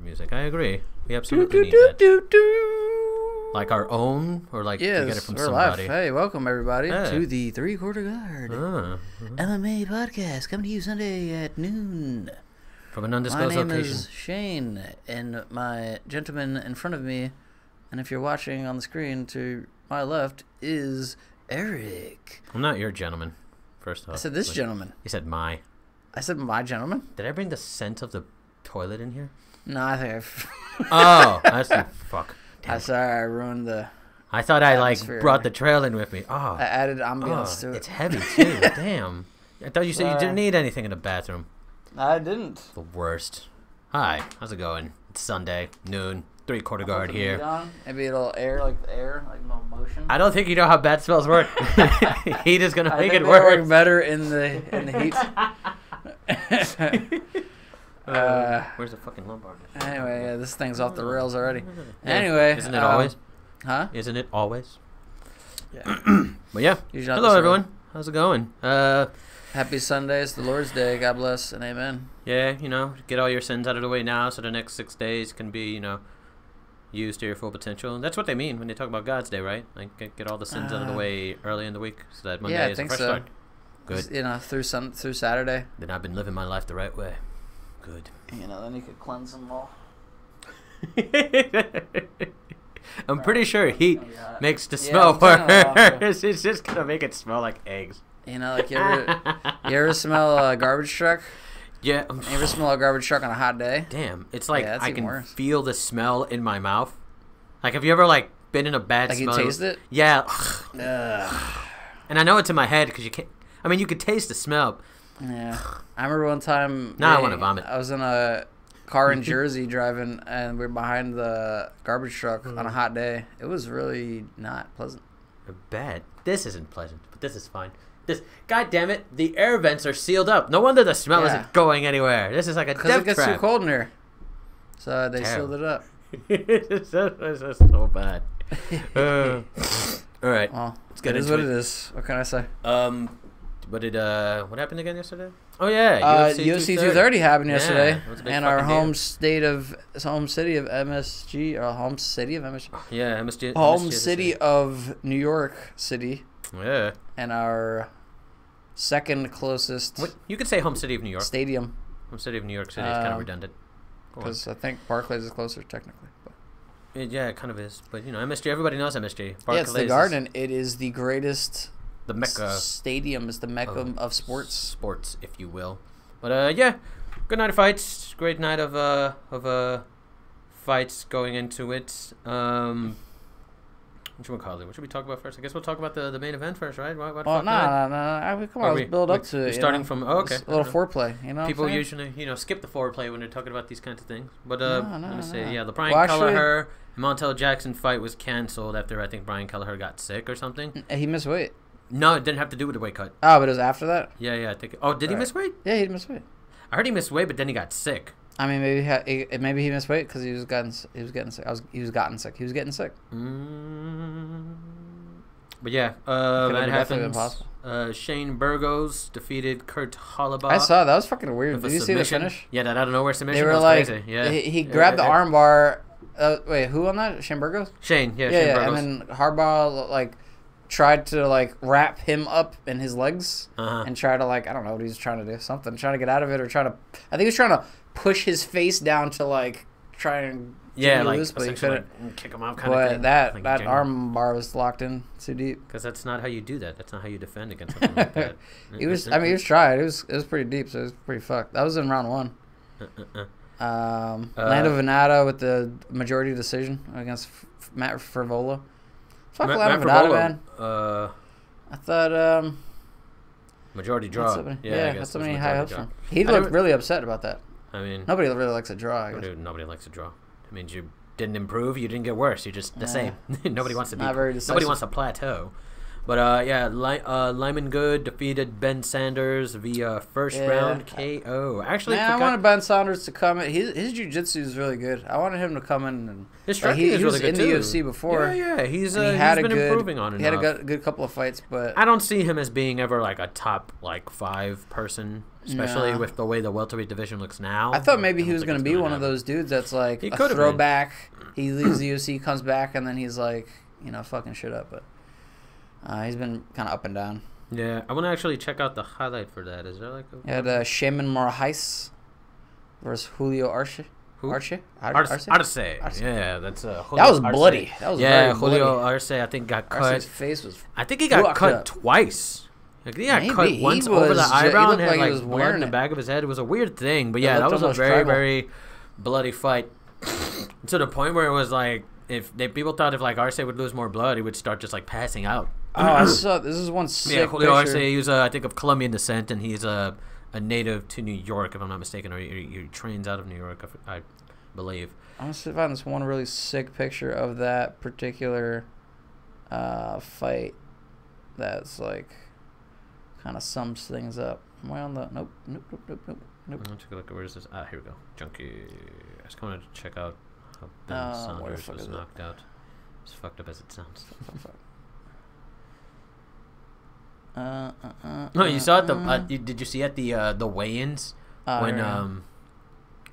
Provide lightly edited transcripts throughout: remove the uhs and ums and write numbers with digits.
music. I agree. We absolutely need that. Like our own, or like yes, you get it from we're somebody. Live. Hey, welcome everybody Hey. to the 3/4 Guard MMA Podcast, coming to you Sunday at noon. From an undisclosed My name location. is Shane, and my gentleman in front of me, and if you're watching on the screen to my left, is Eric. I'm not your gentleman, first off. I said this gentleman. You said my. I said my gentleman? Did I bring the scent of the toilet in here? No, I think I've... Oh, that's the fuck. I'm sorry, I ruined the... I thought I atmosphere. brought the trail in with me. Oh, I added ambiance to it. it's heavy too. Damn. I thought you said you didn't need anything in the bathroom. I didn't. The worst. Hi, how's it going? It's Sunday, noon, 3/4 guard here. Maybe it'll air, like no motion. I don't think you know how bad smells work. Heat is gonna make it they work work. better in the heat. Where's the fucking lumbar? Anyway, yeah, this thing's off the rails already. Anyway, isn't it always? Huh? Isn't it always? Yeah. But yeah. Usually not Hello this everyone. How's it going? Happy Sunday. It's the Lord's Day. God bless and amen. Yeah, get all your sins out of the way now, so the next 6 days can be, used to your full potential. And that's what they mean when they talk about God's Day, right? Like get all the sins out of the way early in the week, so that Monday is a fresh start. Good. Through Saturday. Then I've been living my life the right way. Good. Then you could cleanse them all. I'm pretty sure heat makes the smell worse. It's just gonna make it smell like eggs. Like you ever smell a garbage truck? Yeah. You ever smell a garbage truck on a hot day? Damn, it's like I can worse. feel the smell in my mouth. Like, have you ever been in a bad smell? Like you taste it? Yeah. And I know it's in my head because you can't. I mean, you could taste the smell. Yeah. I remember one time. Now I want to vomit. I was in a car in Jersey driving, and we were behind the garbage truck on a hot day. It was really not pleasant. Bad. This isn't pleasant, but this is fine. God damn it, the air vents are sealed up. No wonder the smell isn't going anywhere. This is like a death trap. Because it gets too cold in here. So they sealed it up. It's so bad. All right. Well, let's get it is into what it is. What can I say? What happened again yesterday? Oh yeah, UFC 230 happened yesterday, it was a big and our fucking home deal. city of MSG, or home city of MSG. Yeah, MSG. Home city of New York City. Yeah. And our second closest. What? You could say home city of New York. Stadium. Home city of New York City is kind of redundant. Because I think Barclays is closer technically. But. Yeah, it kind of is. But MSG. Everybody knows MSG. Barclays, yeah, it's the Garden. It is the greatest. The Mecca. Stadium is the Mecca of sports. Sports, if you will. But yeah, good night of fights. Great night of fights going into it. What should we talk about first? I guess we'll talk about the main event first, right? No. Come on, let's build up to it. Starting from okay, a little foreplay. People usually skip the foreplay when they're talking about these kinds of things. But let me say, the Brian Kelleher Montel Jackson fight was canceled after I think Brian Kelleher got sick or something. He missed weight. No, it didn't have to do with the weight cut. Oh, but it was after that? Yeah, I think. Oh, did he miss weight? Yeah, he missed weight. I heard he missed weight, but then he got sick. I mean, maybe he missed weight because he was getting sick. He was getting sick. But yeah, that happens. Shane Burgos defeated Kurt Hollabaugh. I saw that was fucking weird. Did you see the finish? Yeah, that out of nowhere submission. They were crazy. Yeah, he grabbed the arm bar. Wait, who on that? Shane Burgos? Shane, Shane Burgos. And then Harbaugh tried to wrap him up in his legs and try to I don't know what he was trying to do, trying to get out of it, or I think he was trying to push his face down to try and loose, but he couldn't kick him out kind of thing. But that arm bar was locked in too deep. Because that's not how you do that. That's not how you defend against something like that. He was trying. It was pretty deep, so it was pretty fucked. That was in round one. Lando Venata with the majority decision against Matt Frivola. Fuck Lando Venata, man. I thought majority draw. That's so many high hopes for him. He looked really upset about that. I mean, nobody really likes a draw. I guess. Nobody likes a draw. It means you didn't improve. You didn't get worse. You're just the same. Nobody wants to be. Nobody wants to plateau. But Lyman Good defeated Ben Sanders via first round KO. Actually, I wanted Ben Sanders to come in. His jiu-jitsu is really good. I wanted him to come in and his striking is really good too. He was in the UFC before. Yeah, he's been improving on it. He had a good couple of fights, but I don't see him as being ever a top 5 person especially with the way the welterweight division looks now. I thought maybe he was going to be one of those dudes that's like a throwback. He leaves the UFC, comes back, and then he's like, fucking shit up. But he's been kind of up and down. Yeah, I want to actually check out the highlight for that. Is there like a... You had Shaman Moraes versus Julio Arce. Arce? Yeah, that's Julio that was bloody. Arce. That was Julio bloody. Arce, I think, got cut. Arce's face was I think he got cut up. Twice. Like, he got cut once over the eyebrow and had like blood in the back of his head. It was a weird thing. But yeah, that was a very, very bloody fight. To the point where it was like, people thought if like Arce would lose more blood, he would start just like passing out. Oh, I saw this is one sick Julio Arce, picture. he was I think of Colombian descent, and he's a native to New York, if I'm not mistaken, or he trains out of New York, I believe. I'm gonna find this one really sick picture of that particular fight that's like kind of sums things up. Am I on the nope. Let's take a look at where is this? Here we go. Junkie. I just wanted to check out how Ben Saunders was knocked out. As fucked up as it sounds. No, you saw it. Did you see at the weigh-ins when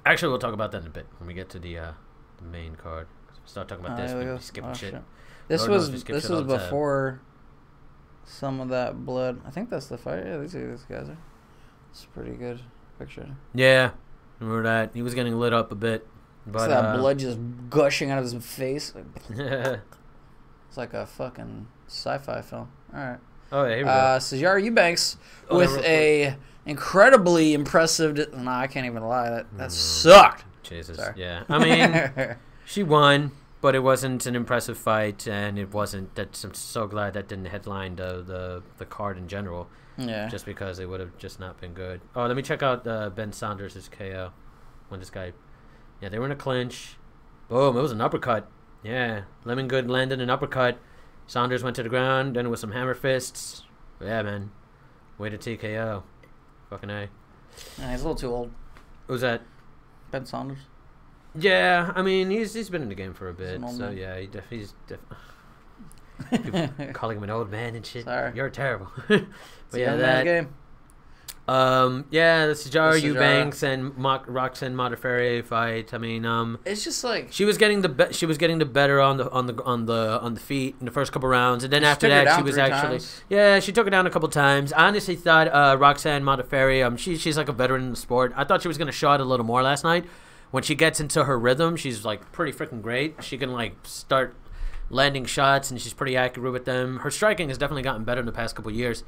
Actually, we'll talk about that in a bit when we get to the main card. We'll start talking about this. We'll be skipping shit. This was before some of that blood. I think that's the fight. Yeah, these guys are. It's a pretty good picture. Yeah, remember that he was getting lit up a bit. But that blood just gushing out of his face. It's like a fucking sci-fi film. All right. Oh yeah, here we go. Sijara Eubanks with a incredibly impressive. I can't even lie. That sucked. Jesus. Sorry. Yeah. I mean, she won, but it wasn't an impressive fight, and it wasn't. I'm so glad that didn't headline the card in general. Yeah. Just because it would have just not been good. Oh, let me check out Ben Saunders' KO. When this guy, yeah, they were in a clinch. Boom! It was an uppercut. Yeah, Lemon Good landed an uppercut. Saunders went to the ground, then with some hammer fists. But yeah, man. Way to TKO. Fucking A. Yeah, he's a little too old. Who's that? Ben Saunders. Yeah, I mean, he's been in the game for a bit. So, man. Yeah, he's calling him an old man and shit. Sorry. You're terrible. But yeah, that game. Yeah, the Sijara Eubanks and Roxanne Modafferi fight. I mean, it's just like she was getting the better on the feet in the first couple rounds, and then after that she was actually she took it down a couple times. I honestly thought Roxanne Modafferi, she's like a veteran in the sport. I thought she was gonna show it a little more last night. When she gets into her rhythm, she's like pretty freaking great. She can like start landing shots, and she's pretty accurate with them. Her striking has definitely gotten better in the past couple of years.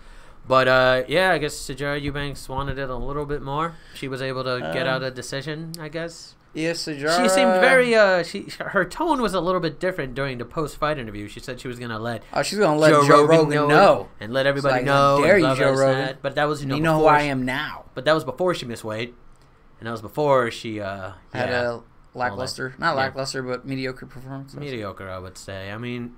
But, yeah, I guess Sijara Eubanks wanted it a little bit more. She was able to get out a decision, I guess. Yeah, Sijara. She seemed very, her tone was a little bit different during the post-fight interview. She said she was going to let Joe Rogan know. And let everybody know. How dare you, Joe Rogan. But that was, you know who I am now. But that was before she missed weight. And that was before she, had a lackluster, not lackluster, but mediocre performance. Mediocre, I would say. I mean...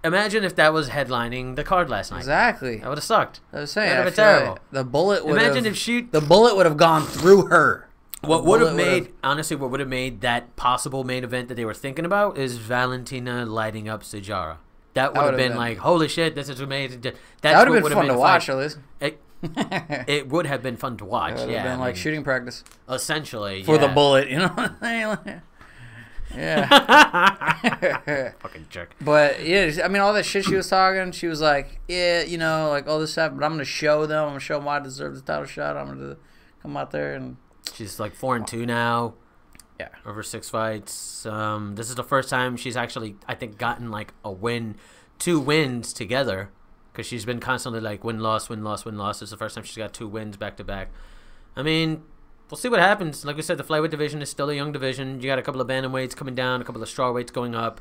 Imagine if that was headlining the card last night. Exactly. That would have sucked. I was saying, that would have been terrible. The bullet would the bullet would have gone through her. What would have made that possible main event that they were thinking about is Valentina lighting up Sijara. That would have been like, holy shit, this is amazing. That would have been fun to watch, at least. It would have been fun to watch. It would have been like shooting practice. Essentially, for the bullet, you know. Yeah. Fucking jerk. But yeah, I mean, all that shit she was talking, she was like, yeah, you know, like all this stuff, but I'm gonna show them. I'm gonna show them why I deserve the title shot. I'm gonna come out there and. She's like 4-2 now. Yeah. Over 6 fights. This is the first time she's actually, I think, gotten like a win, 2 wins together, because she's been constantly like win loss. This is the first time she's got 2 wins back to back. I mean. We'll see what happens. Like we said, the flyweight division is still a young division. You got a couple of bantamweights coming down, a couple of strawweights going up.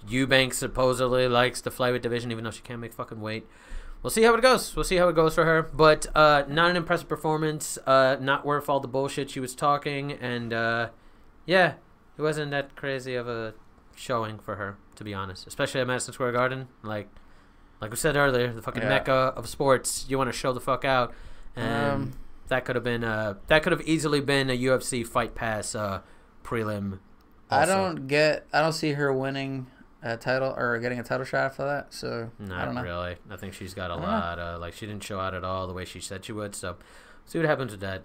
Eubanks supposedly likes the flyweight division, even though she can't make fucking weight. We'll see how it goes. We'll see how it goes for her. But not an impressive performance. Not worth all the bullshit she was talking. And, yeah, it wasn't that crazy of a showing for her, to be honest. Especially at Madison Square Garden. Like we said earlier, the fucking mecca of sports. You want to show the fuck out. And... That could have easily been a UFC Fight Pass prelim. Also. I don't see her winning a title or getting a title shot after that. So I don't know. Not really. I think she's got a lot. Like she didn't show out at all the way she said she would. So see what happens with that.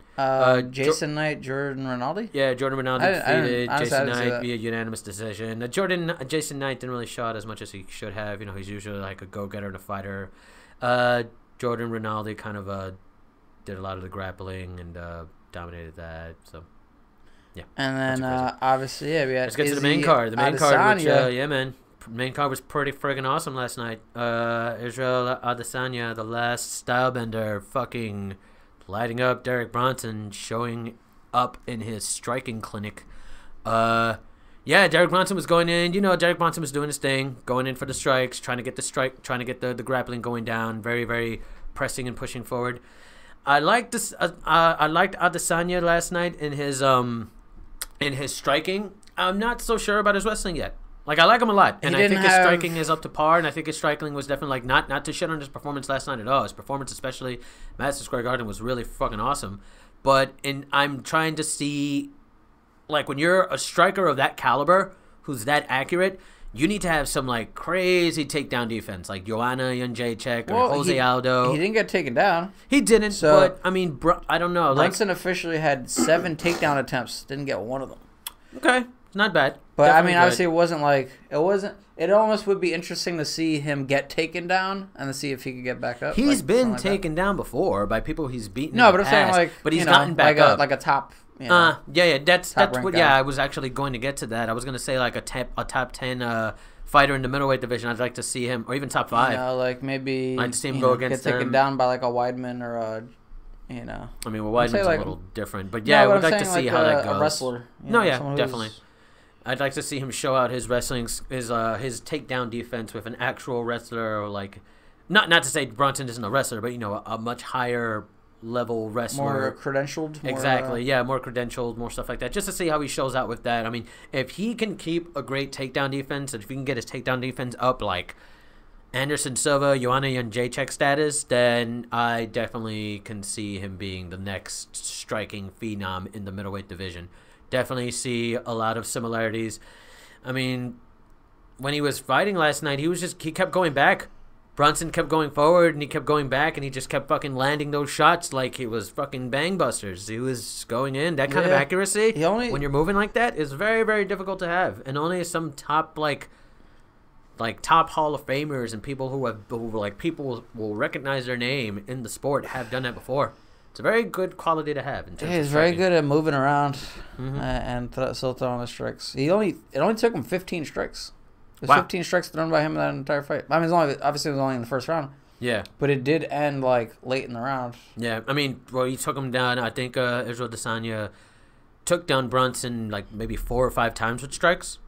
Jason Knight, Jordan Rinaldi. Yeah, Jordan Rinaldi defeated Jason Knight via unanimous decision. Jason Knight didn't really show out as much as he should have. You know, he's usually like a go-getter and a fighter. Jordan Rinaldi kind of did a lot of the grappling and dominated that. So. Yeah, and then obviously, we had. Let's get to the main card. The main card, which main card was pretty friggin' awesome last night. Israel Adesanya, the last stylebender, fucking lighting up Derek Bronson, showing up in his striking clinic. Derek Bronson was going in. You know, Derek Bronson was doing his thing, going in for the strikes, trying to get the grappling going down, very, very pressing and pushing forward. I liked this. I liked Adesanya last night in his striking. I'm not so sure about his wrestling yet. Like, I like him a lot, and I think his striking is up to par, and I think his striking was definitely, like, not to shit on his performance last night at all. His performance, especially Madison Square Garden, was really fucking awesome. But I'm trying to see, like, when you're a striker of that caliber, who's that accurate, you need to have some, like, crazy takedown defense, like Joanna Jędrzejczyk or Jose Aldo. He didn't get taken down. He didn't, but, I mean, I don't know. Brunson officially had 7 takedown attempts. Didn't get one of them. Okay. Not bad. But, definitely, I mean, obviously, it almost would be interesting to see him get taken down and to see if he could get back up. He's been taken down before by people he's beaten. No, but I'm saying, like, but he's gotten back up. Like a top. That's what. Yeah, I was actually going to get to that. I was going to say like a top 10 fighter in the middleweight division. I'd like to see him, or even top 5. You know, like maybe I'd see him go against get taken down by like a Weidman or a. You know. I mean, Weidman's a little different, but yeah, I would like to see how that goes. A wrestler. Definitely. I'd like to see him show out his wrestling, his takedown defense with an actual wrestler, or like, not to say Bronson isn't a wrestler, but you know, a much higher level wrestler, more credentialed. Exactly, more credentialed, more stuff like that. Just to see how he shows out with that. I mean, if he can keep a great takedown defense, and if he can get his takedown defense up like Anderson Silva, Joanna Jędrzejczyk status, then I definitely can see him being the next striking phenom in the middleweight division. Definitely see a lot of similarities. I mean, when he was fighting last night, he kept going back. Bronson kept going forward, and he kept going back, and he just kept fucking landing those shots like it was fucking bangbusters. He was going in. That kind of accuracy, when you're moving like that, is very, very difficult to have. And only some top, like top Hall of Famers and people people will recognize their name in the sport have done that before. It's a very good quality to have. He's very good at moving around and still throwing the strikes. It only took him 15 strikes. There's 15 strikes thrown by him in that entire fight. I mean, it was only in the first round. Yeah. But it did end, like, late in the round. Yeah. I mean, he took him down. I think Israel Adesanya took down Bronson, like, maybe 4 or 5 times with strikes.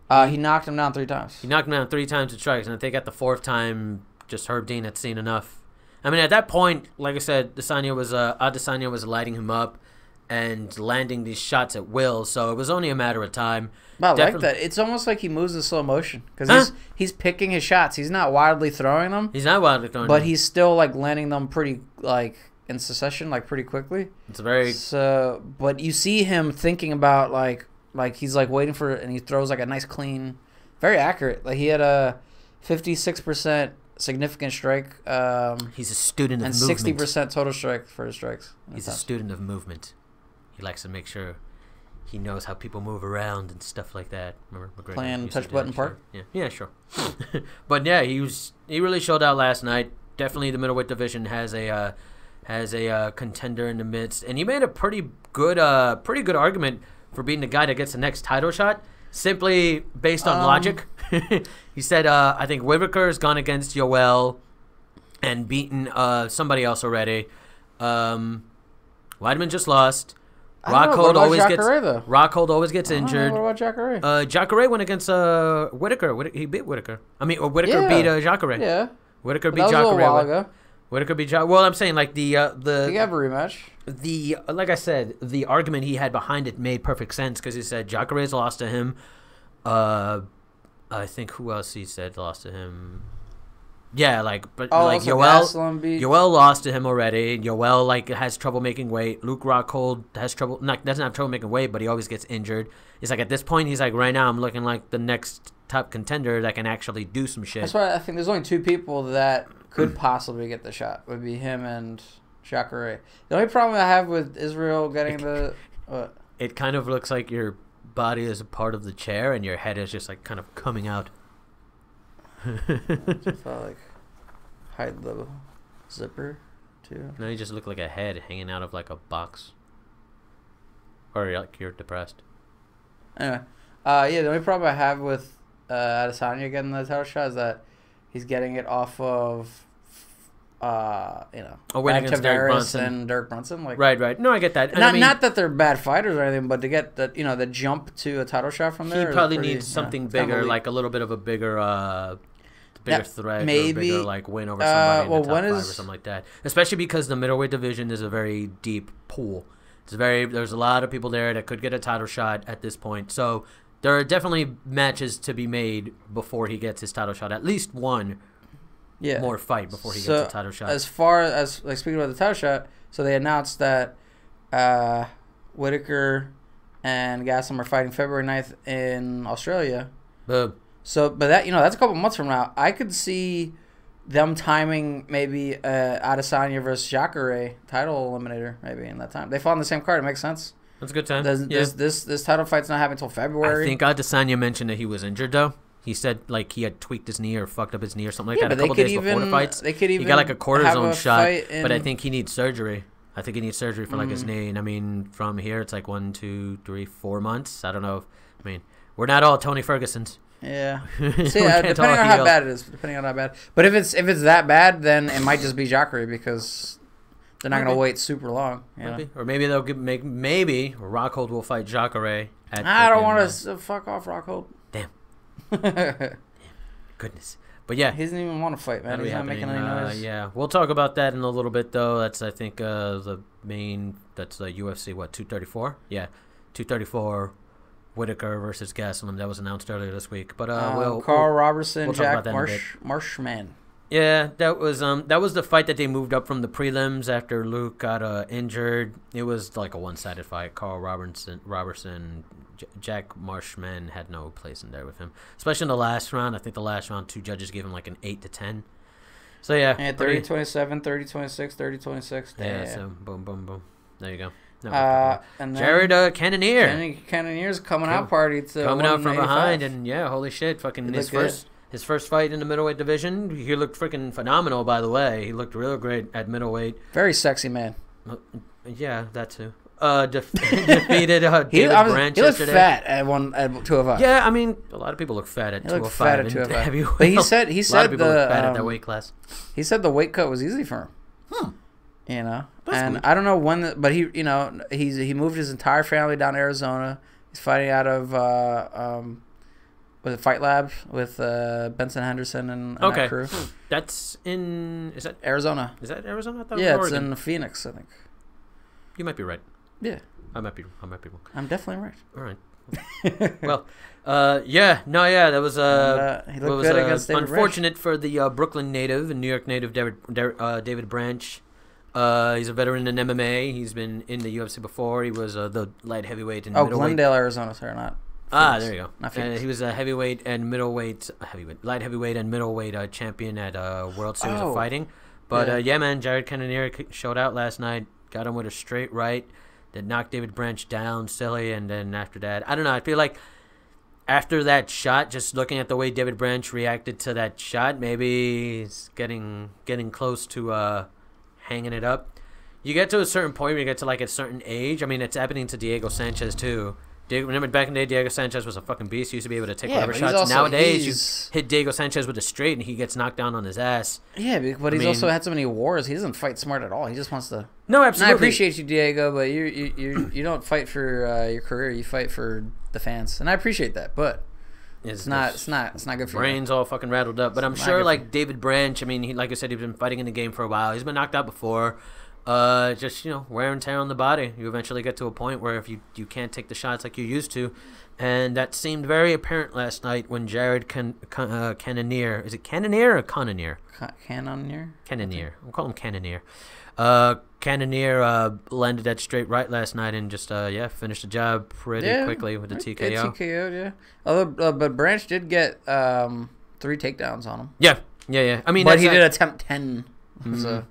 He knocked him down 3 times. He knocked him down 3 times with strikes, and I think at the 4th time, just Herb Dean had seen enough. I mean, at that point, like I said, Adesanya was lighting him up and landing these shots at will, so it was only a matter of time. But I like that. It's almost like he moves in slow motion because he's picking his shots. He's not wildly throwing them. But he's still like landing them pretty like in succession, like pretty quickly. But you see him thinking about like he's like waiting for it, and he throws like a nice clean, very accurate. Like he had a 56% significant strike. He's a student of movement. And 60% total strike for his strikes. He's a student of movement. He likes to make sure he knows how people move around and stuff like that. Remember McGregor playing touch button park? Yeah, sure. But yeah, he really showed out last night. Definitely the middleweight division has a contender in the midst, and he made a pretty good argument for being the guy that gets the next title shot. Simply based on logic. He said, I think Whitaker's gone against Yoel and beaten somebody else already. Weidman just lost. Rockhold always gets injured. What about Jacare? Jacare went against Whitaker. He beat Whitaker. I mean, Whitaker beat Jacare. Yeah. Whitaker beat Jacare. A while ago. Whitaker beat Jacare. Well, I'm saying like the you have a rematch. Like I said, the argument he had behind it made perfect sense because he said Jacare's lost to him. I think who else he said lost to him? Yeah, but Yoel lost to him already. Yoel has trouble making weight. Luke Rockhold doesn't have trouble making weight, but he always gets injured. He's at this point, he's right now I'm looking like the next top contender that can actually do some shit. That's why I think there's only 2 people that could possibly get the shot. Would be him and Jacare. The only problem I have with Israel getting what? It kind of looks like your body is a part of the chair and your head is just kind of coming out. If I hide the zipper too. No, you just look like a head hanging out of a box. Or you're depressed. Anyway, the only problem I have with Adesanya getting the title shot is that he's getting it off of win against Derek Brunson. And Derek Brunson. Right. No, I get that. Not that they're bad fighters or anything, but to get the jump to a title shot from there. He probably needs something bigger, a little bit of a bigger threat, maybe, or bigger win over somebody in the top 5 or something like that. Especially because the middleweight division is a very deep pool. There's a lot of people there that could get a title shot at this point. So there are definitely matches to be made before he gets his title shot. At least one more fight before he gets a title shot. As far as speaking about the title shot, so they announced that Whitaker and Gastelum are fighting February 9th in Australia. Boom. So, but that's a couple months from now. I could see them timing maybe Adesanya versus Jacare title eliminator maybe in that time. They fall on the same card. It makes sense. That's a good time. This title fight's not happening until February. I think Adesanya mentioned that he was injured though. He said he had tweaked his knee or fucked up his knee or something like that a couple days before the fights. They could even he got a cortisone shot, but I think he needs surgery. I think he needs surgery for his knee. And from here it's 1, 2, 3, 4 months. I don't know. We're not all Tony Fergusons. Yeah. See, depending on how bad it is. But if it's that bad, then it might just be Jacare because they're not going to wait super long. Or maybe they'll maybe Rockhold will fight Jacare. I don't want to fuck off Rockhold. Damn. Goodness. But yeah, he doesn't even want to fight, man. He's not making any noise. Yeah, we'll talk about that in a little bit, though. That's the main. That's the UFC 234. Yeah, 234. Whitaker versus Gastelum. That was announced earlier this week. But Carl Robertson, Jack Marshman. Yeah, that was the fight that they moved up from the prelims after Luke got injured. It was a one-sided fight. Carl Robertson, Jack Marshman had no place in there with him, especially in the last round. I think the last round 2 judges gave him an 8-10. So yeah, 30-27, 30-26, 30-26. Yeah, so boom. There you go. No, and Jared Cannonier. Cannonier's coming out party coming out from behind, and holy shit, fucking his first fight in the middleweight division. He looked freaking phenomenal, by the way. He looked real great at middleweight. Very sexy man. Yeah, that too. Defeated David Branch he looked yesterday. Fat at 205. Yeah, a lot of people look fat at 205. But he said a lot of people look fat at that weight class. He said the weight cut was easy for him. That's weird. I don't know when, but he moved his entire family down to Arizona. He's fighting out of with Fight Lab with Benson Henderson and that crew. That's is that Arizona? Is that Arizona? I thought it was in Phoenix, I think. You might be right. Yeah, I might be wrong. I'm definitely right. All right. Well, that was he looked good against David unfortunate Branch. for the Brooklyn native and New York native David Branch. He's a veteran in MMA. He's been in the UFC before. He was the light heavyweight and middleweight. Glendale, Arizona, sorry, not Phoenix. There you go. Not Phoenix. He was a heavyweight and light heavyweight and middleweight champion at World Series of Fighting. But man, Jared Cannonier showed out last night. Got him with a straight right that knocked David Branch down silly, and then after that, I don't know. I feel like after that shot, just looking at the way David Branch reacted to that shot, maybe he's getting close to hanging it up. You get to a certain point where you get to a certain age. It's happening to Diego Sanchez too. Remember back in the day, Diego Sanchez was a fucking beast. He used to be able to take whatever shots. Nowadays, you hit Diego Sanchez with a straight and he gets knocked down on his ass. Yeah, but he's also had so many wars. He doesn't fight smart at all. He just wants to. No, absolutely. And I appreciate you, Diego, but you don't fight for your career. You fight for the fans, and I appreciate that. But it's not good for you. Brains all fucking rattled up. But I'm sure David Branch. He like I said, he's been fighting in the game for a while. He's been knocked out before. just, wear and tear on the body. You eventually get to a point where if you can't take the shots like you used to. And that seemed very apparent last night when Jared Cannonier, is it Cannonier or Cannonier? Cannonier? Cannonier. We'll call him Cannonier. Cannonier landed that straight right last night and just, finished the job pretty quickly with the TKO. TKO, yeah. But Branch did get 3 takedowns on him. Yeah. I mean, but he did attempt 10. Mm-hmm. So,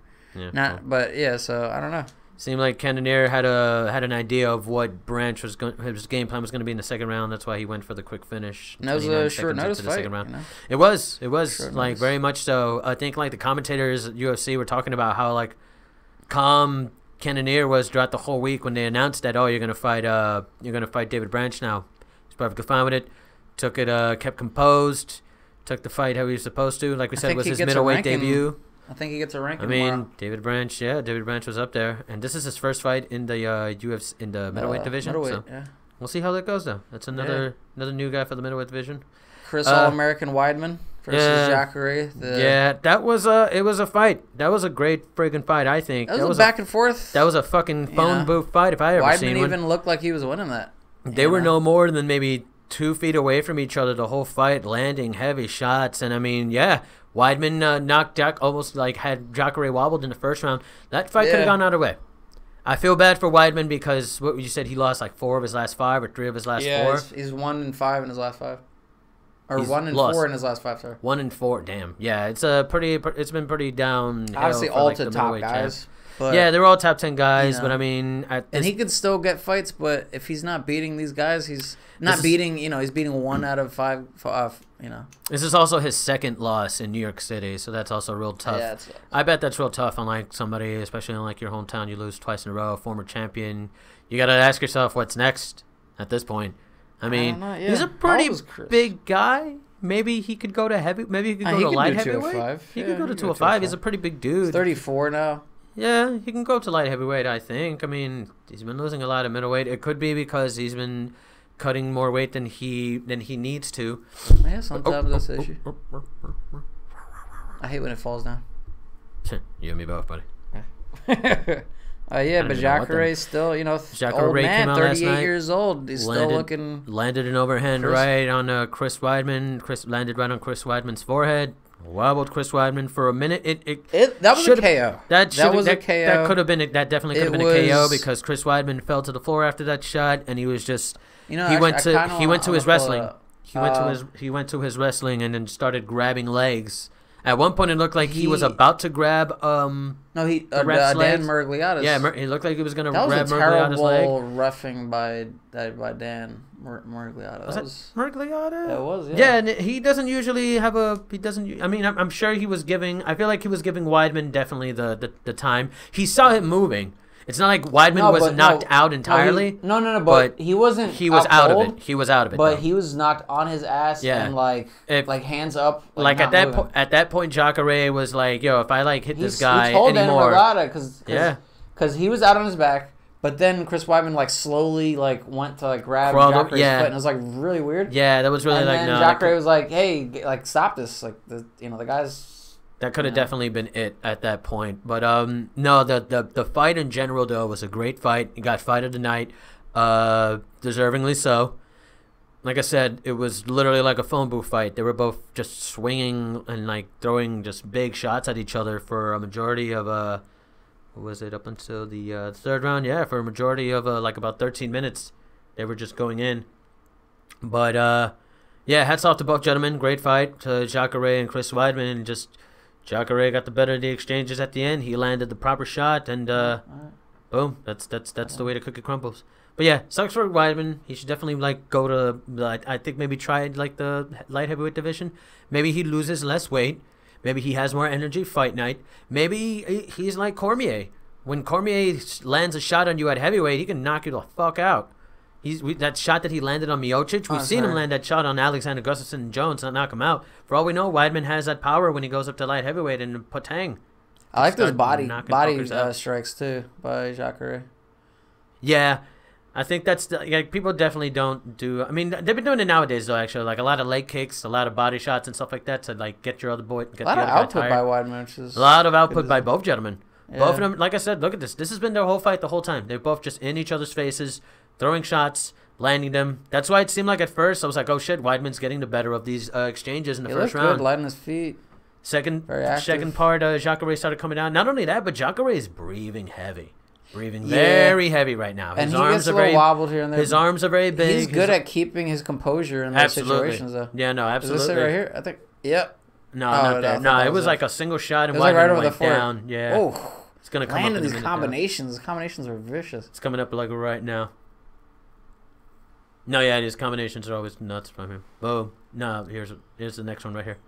so I don't know. Seemed like Cannonier had an idea of what Branch his game plan was going to be in the second round. That's why he went for the quick finish. And that was a short notice fight. Second round. It was like very much so. I think like the commentators at UFC were talking about how like calm Cannonier was throughout the whole week when they announced that you're going to fight David Branch now. He's perfectly fine with it. Took it, kept composed. Took the fight how he was supposed to. Like we said, it was his middleweight debut. I think he gets a ranking. I mean, tomorrow. David Branch was up there, and this is his first fight in the UFC in the middleweight division. We'll see how that goes, though. That's another new guy for the middleweight division. Chris All-American Weidman versus Jacare. That was a fight. That was a great friggin' fight. I think that was a back and forth. That was a fucking phone booth fight if I ever seen one. Weidman even looked like he was winning that. They were no more than maybe 2 feet away from each other the whole fight, landing heavy shots, and I mean, Weidman knocked Jack, almost like had Jacare wobbled in the first round. That fight could have gone either way. I feel bad for Weidman because what you said, he lost like 4 of his last 5 or 3 of his last 4. Yeah, he's 1-5 in his last 5, or 1-4 in his last 5. Sorry, 1-4. Damn. Yeah, it's been pretty down. Obviously, all to top guys. But they're all top 10 guys, but I mean, and he could still get fights. But if he's not beating these guys, he's not beating. He's beating 1 out of 5. This is also his second loss in New York City, so that's also real tough. Yeah, I bet that's real tough on like somebody, especially in like your hometown. You lose twice in a row, former champion. You got to ask yourself what's next at this point. I mean, he's a pretty big guy. Maybe he could go to heavy. Maybe he could go to light heavyweight. He could go to 205. He's a pretty big dude. He's 34 now. Yeah, he can go to light heavyweight, I think. I mean, he's been losing a lot of middleweight. It could be because he's been cutting more weight than he needs to. Yeah, sometimes that's the issue. I hate when it falls down. You and me both, buddy. But Jacare's still, old man, 38 years old. He's still looking. Landed an overhand right on Chris Weidman. Chris landed right on Chris Weidman's forehead. Wobbled Chris Weidman for a minute. That was a KO. That was a KO. That could have been. That definitely could have been a KO because Chris Weidman fell to the floor after that shot, and he was just. He went to his wrestling. He went to his wrestling and then started grabbing legs. At one point, it looked like he was about to grab. Dan Miragliotta's. Yeah, he looked like he was going to grab Miragliotta's leg. That was a terrible roughing by Dan Miragliotta. Was that Miragliotta? It was. Yeah, and he doesn't usually have a. He doesn't. I mean, I'm sure he was giving. I feel like he was giving Weidman definitely the time. He saw him moving. It's not like Weidman was knocked out entirely. No, but he wasn't. He was out of it. He was out of it. But he was knocked on his ass and like hands up. Like at that point, Jacare was like, "Yo, if I hit this guy he told anymore." Because he was out on his back. But then Chris Weidman slowly went to grab Jacare's foot, and it was really weird. Yeah, that was really and then Jacare was like, "Hey, stop this!" The guy's. That could have definitely been it at that point. But no, the fight in general though was a great fight. He got fight of the night, deservingly so. Like I said, it was literally like a phone booth fight. They were both just swinging and throwing just big shots at each other for a majority of what was it, up until the third round? Yeah, for a majority of about 13 minutes, they were just going in. But hats off to both gentlemen. Great fight to Jacare and Chris Weidman, and just. Jacare got the better of the exchanges at the end. He landed the proper shot, and boom, that's the way the cookie crumbles. But yeah, sucks for Weidman. He should definitely go to I think maybe try the light heavyweight division. Maybe he loses less weight. Maybe he has more energy fight night. Maybe he's like Cormier. When Cormier lands a shot on you at heavyweight, he can knock you the fuck out. That shot that he landed on Miocic, we've seen him land that shot on Alexander Gustafsson and Jones and knock him out. For all we know, Weidman has that power when he goes up to light heavyweight and Patang. I like those body strikes too by Jacare. Yeah, I think that's people definitely don't do. I mean, they've been doing it nowadays though. Actually, a lot of leg kicks, a lot of body shots and stuff like that to get your other boy. Get a lot of output by Weidman. A lot of output by both gentlemen. Yeah. Both of them, like I said, look at this. This has been their whole fight the whole time. They're both just in each other's faces, throwing shots, landing them. That's why it seemed like at first I was like, oh shit, Weidman's getting the better of these exchanges in the first round. Good, light on his feet. Second part, Jacare started coming down. Not only that, but Jacare is breathing heavy. Very heavy right now. His arms are very wobbled here and there. His arms are very big. He's good at keeping his composure in those situations, though. Yeah, no, absolutely. Is this it right here? I think. Yep. No, not there. No, it was like a single shot and Weidman went down. Yeah. Oh, it's gonna come up in these combinations. The combinations are vicious. It's coming up like right now. No, yeah, these combinations are always nuts from him. Boom. No, here's the next one right here.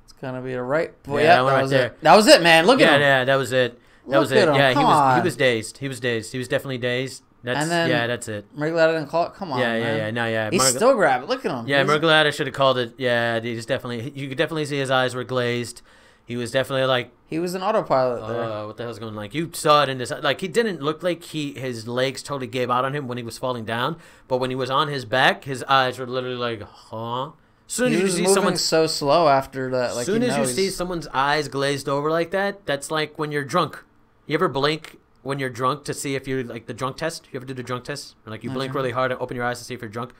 It's gonna be the right. Yeah, that one right there. That was it, man. Look at him. Yeah, that was it. That was it. Yeah, he was dazed. He was definitely dazed. That's it. Murgalata didn't call it. Come on, man. He still grabbed it. Look at him. Yeah, Murgalata should have called it. Yeah, you could definitely see his eyes were glazed. He was definitely like. He was an autopilot there. What the hell's going on? Like, you saw it in this. Like, he didn't look like his legs totally gave out on him when he was falling down. But when he was on his back, his eyes were literally like, huh? Soon as you see someone so slow after that, like soon as you see someone's eyes glazed over like that, that's like when you're drunk. You ever blink when you're drunk to see if you're like the drunk test? You ever do the drunk test? Or like you blink really hard and open your eyes to see if you're drunk?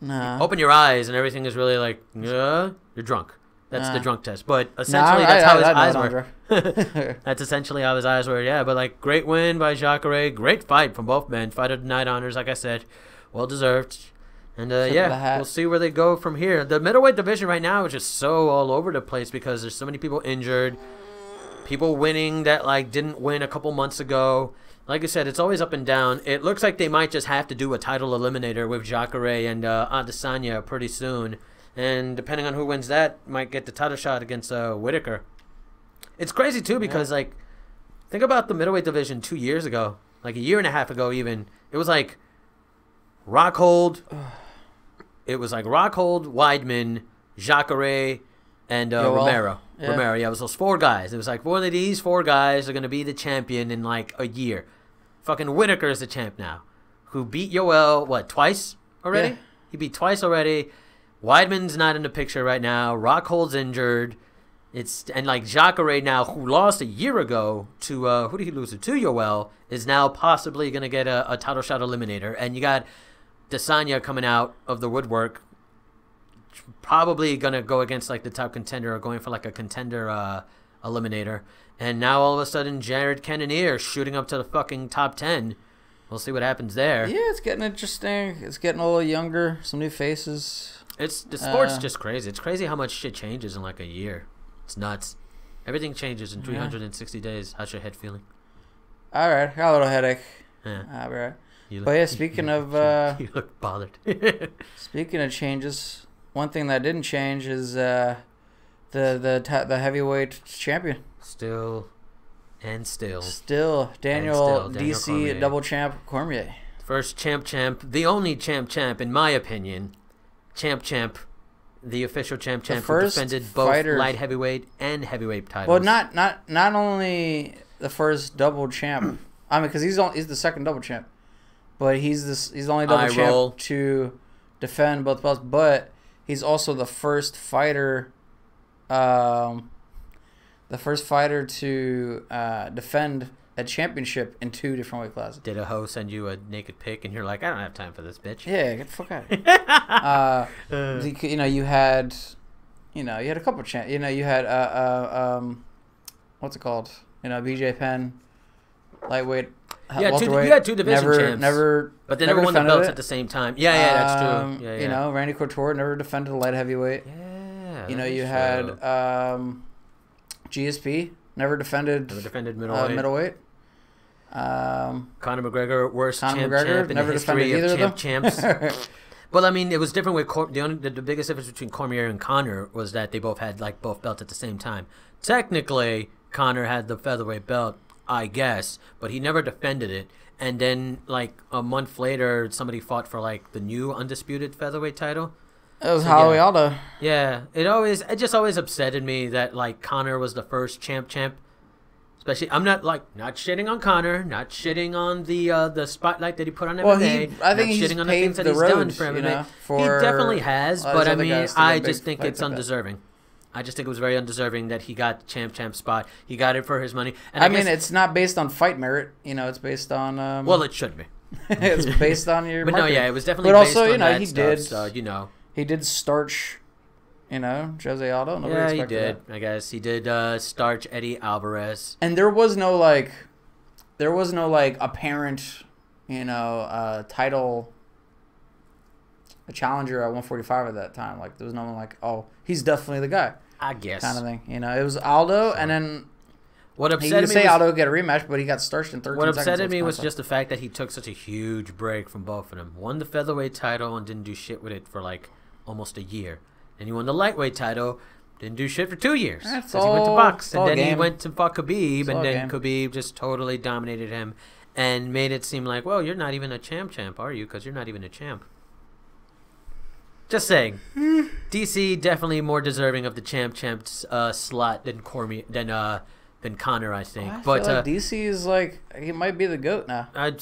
No. You open your eyes and everything is really like, you're drunk. That's the drunk test. But essentially, that's how his eyes were. That's essentially how his eyes were, yeah. But like, great win by Jacare. Great fight from both men. Fight of the night honors, like I said. Well deserved. And we'll see where they go from here. The middleweight division right now is just so all over the place because there's so many people injured. People winning that like didn't win a couple months ago. Like I said, it's always up and down. It looks like they might just have to do a title eliminator with Jacare and Adesanya pretty soon. And depending on who wins that, might get the title shot against Whitaker. It's crazy, too, because, like, think about the middleweight division 2 years ago. Like, a year and a half ago, even. It was like Rockhold. It was like Rockhold, Weidman, Jacare, and Romero. Yeah. Romero, yeah, it was those four guys. It was like, one of these four guys are going to be the champion in, like, a year. Fucking Whitaker is the champ now. Who beat Yoel, twice already? Yeah. He beat twice already. Weidman's not in the picture right now. Rockhold's injured. And like Jacare now, who lost a year ago to who did he lose to Yoel, is now possibly going to get a title shot eliminator. And you got Adesanya coming out of the woodwork, probably going to go against like the top contender or going for like a contender eliminator. And now all of a sudden, Jared Cannonier shooting up to the fucking top 10. We'll see what happens there. Yeah, it's getting interesting. It's getting a little younger. Some new faces. The sport's just crazy. It's crazy how much shit changes in like a year. It's nuts. Everything changes in 360 days. How's your head feeling? All right, got a little headache. Yeah. All right. Speaking of you look bothered. Speaking of changes, one thing that didn't change is the heavyweight champion. Still Daniel DC Cormier. double champ Cormier. First champ, the only champ in my opinion. Champ, the official champ who defended both light heavyweight and heavyweight titles. Well, not only the first double champ. I mean, because he's the second double champ, but he's the only double champ to defend both belts. But he's also the first fighter, to defend a championship in 2 different weight classes. Did a hoe send you a naked pic and you're like, I don't have time for this, bitch? Yeah, get the fuck out of here. You had a couple champs. You had what's it called? BJ Penn, lightweight. Yeah, you had 2 division champs. But they never won the belts at the same time. Yeah, that's true. Yeah. Randy Couture never defended a light heavyweight. Yeah. You had GSP never defended middleweight. Conor McGregor, worst champ in the history of champs. Well, I mean, it was different with the biggest difference between Cormier and Conor was that they both had like both belts at the same time. Technically, Conor had the featherweight belt, I guess, but he never defended it. And then, like a month later, somebody fought for like the new undisputed featherweight title. It was Howie Aldo. Yeah, it just always upsetted me that like Conor was the first champ. Especially, I'm not shitting on Conor, not shitting on the spotlight that he put on MMA. I think he's shitting on the things that he's done for MMA. He definitely has, but I mean, I just think it's undeserving. I just think it was very undeserving that he got the champ spot. He got it for his money. And I mean, it's not based on fight merit. You know, it's based on. Well, it should be. It's based on your. But marketing. no, yeah, it was definitely. But based also, on that he stuff, did. So, you know, he did starch. You know, Jose Aldo. Nobody he did. That. I guess he did starch Eddie Alvarez. And there was no apparent, title. A challenger at 145 at that time. Like, there was no one like, oh, he's definitely the guy. I guess. Kind of thing. You know, it was Aldo, and then what upset me was, Aldo would get a rematch, but he got starched in 13 seconds. What upset me was just the fact that he took such a huge break from both of them. Won the featherweight title and didn't do shit with it for like almost a year. And he won the lightweight title, didn't do shit for 2 years. Because he went to box. And then he went to fuck Khabib, and then Khabib just totally dominated him and made it seem like, well, you're not even a champ, are you? Because you're not even a champ. Just saying, DC definitely more deserving of the champ slot than Conor, I think. I feel like DC is like he might be the GOAT now. I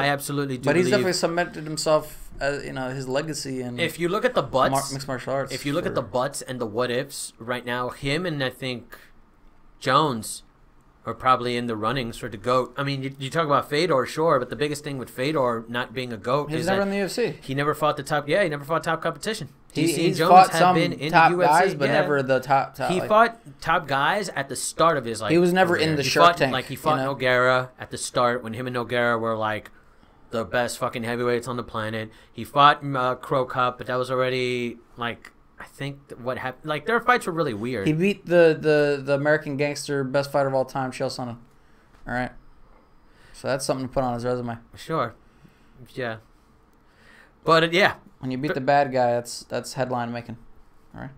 absolutely do. But he's definitely cemented himself, his legacy. And if you look at the butts, mixed martial arts. If you look at the butts and the what ifs right now, him and I think Jones are probably in the runnings for the GOAT. I mean, you talk about Fedor, sure, but the biggest thing with Fedor not being a GOAT is never that in the UFC. He never fought the top. Yeah, he never fought top competition. He's fought some top guys, but never the top. He fought top guys at the start of his He was never in the Shark Tank. Like he fought Nogueira at the start when him and Nogueira were like the best fucking heavyweights on the planet. He fought Crow Cup, but that was already like. I think what happened, like their fights were really weird. He beat the American gangster, best fighter of all time, Chael Sonnen. All right, so that's something to put on his resume. Sure, yeah, but yeah, when you beat the bad guy, that's headline making. All right.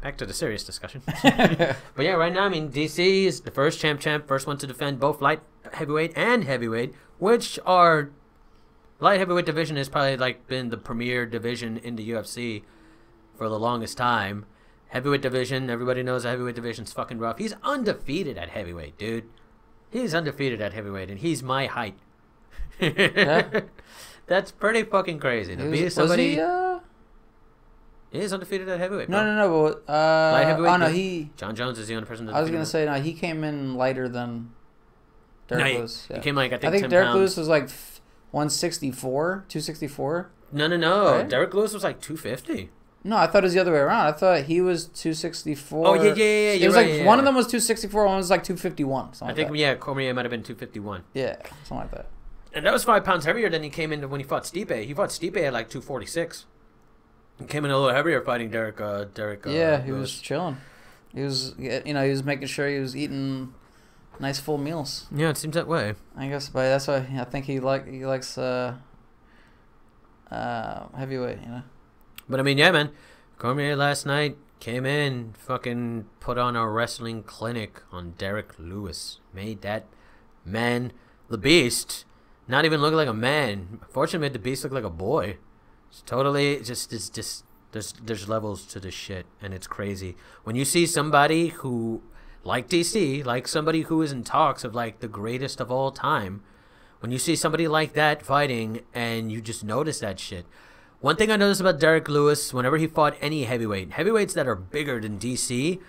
Back to the serious discussion. But yeah, right now, I mean, DC is the first champ, first one to defend both light heavyweight and heavyweight, which are light heavyweight division has probably like been the premier division in the UFC. For the longest time. Heavyweight division, everybody knows the heavyweight division's fucking rough. He's undefeated at heavyweight, dude. He's undefeated at heavyweight, and he's my height. Yeah. That's pretty fucking crazy. To beat somebody... He is undefeated at heavyweight, bro. No. Light heavyweight? Oh, no, John Jones is the only person to I was going to say, no, he came in lighter than Derek Lewis. He came like, I think 10 Derek pounds. Lewis was like 164, 264. No. Right? Derek Lewis was like 250. No, I thought it was the other way around. I thought he was 264. Oh, yeah. It was like one of them was 264, one was like 251. I think, Cormier might have been 251. Yeah, something like that. And that was 5 pounds heavier than he came in when he fought Stipe. He fought Stipe at like 246. He came in a little heavier fighting Derek. Yeah, he was chilling. He was, he was making sure he was eating nice full meals. Yeah, it seems that way. I guess, but that's why I think he likes heavyweight. But I mean, yeah, man. Cormier last night came in, fucking put on a wrestling clinic on Derek Lewis. Made that man, the Beast, not even look like a man. Fortunately, made the Beast look like a boy. It's totally just there's levels to this shit, and it's crazy when you see somebody who, like DC, like somebody who is in talks of like the greatest of all time. When you see somebody like that fighting, and you just notice that shit. One thing I noticed about Derek Lewis, whenever he fought any heavyweights that are bigger than DC,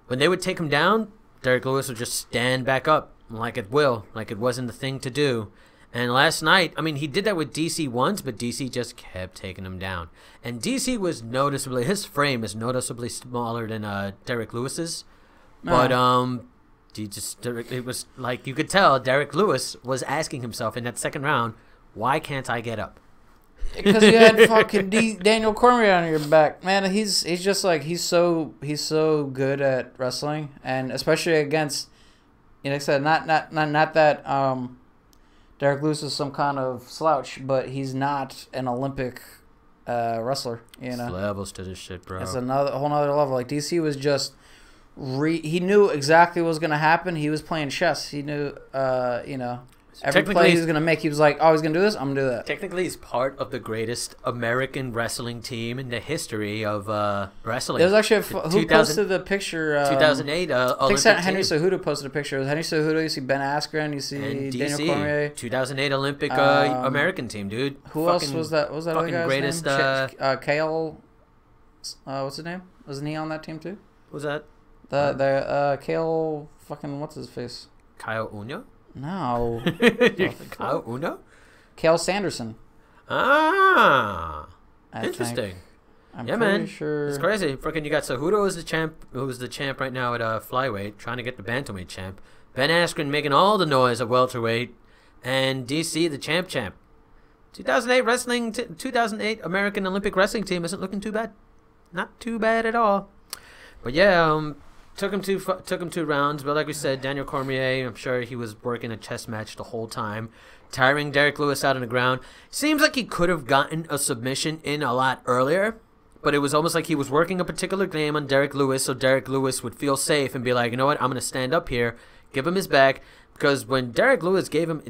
when they would take him down, Derek Lewis would just stand back up like it wasn't the thing to do. And last night, I mean, he did that with DC once, but DC just kept taking him down. And DC was his frame is noticeably smaller than Derek Lewis's. But it was like you could tell Derek Lewis was asking himself in that second round, why can't I get up? Because you had fucking Daniel Cormier on your back, man. He's just like he's so good at wrestling, and especially against, like I said, not that Derek Lewis is some kind of slouch, but he's not an Olympic wrestler. There's levels to this shit, bro. It's a whole nother level. Like DC was just he knew exactly what was gonna happen. He was playing chess. He knew every play he was going to make, he was like, oh, he's going to do this? I'm going to do that. Technically, he's part of the greatest American wrestling team in the history of wrestling. There was actually who posted the picture? 2008 Olympic team. Henry Cejudo posted a picture. It was Henry Cejudo, you see Ben Askren, you see Daniel Cormier. 2008 Olympic American team, dude. Who else was that? What was that other guy's name? Kale, what's his name? Wasn't he on that team too? Who's that? The Kale fucking what's his face? Kyle Uno? No. Kyle Uno? Kale Sanderson. Ah. I Interesting. think. I'm yeah, pretty man. Sure. It's crazy. Freaking, you got Cejudo who's the champ right now at flyweight, trying to get the bantamweight champ. Ben Askren making all the noise at welterweight, and DC the champ. 2008 American Olympic Wrestling Team isn't looking too bad. Not too bad at all. But yeah, took him 2 rounds. But like we said, Daniel Cormier, I'm sure he was working a chess match the whole time, tiring Derek Lewis out on the ground. Seems like he could have gotten a submission in a lot earlier. But it was almost like he was working a particular game on Derek Lewis, so Derek Lewis would feel safe and be like, you know what, I'm going to stand up here, give him his back. Because when Derek Lewis gave him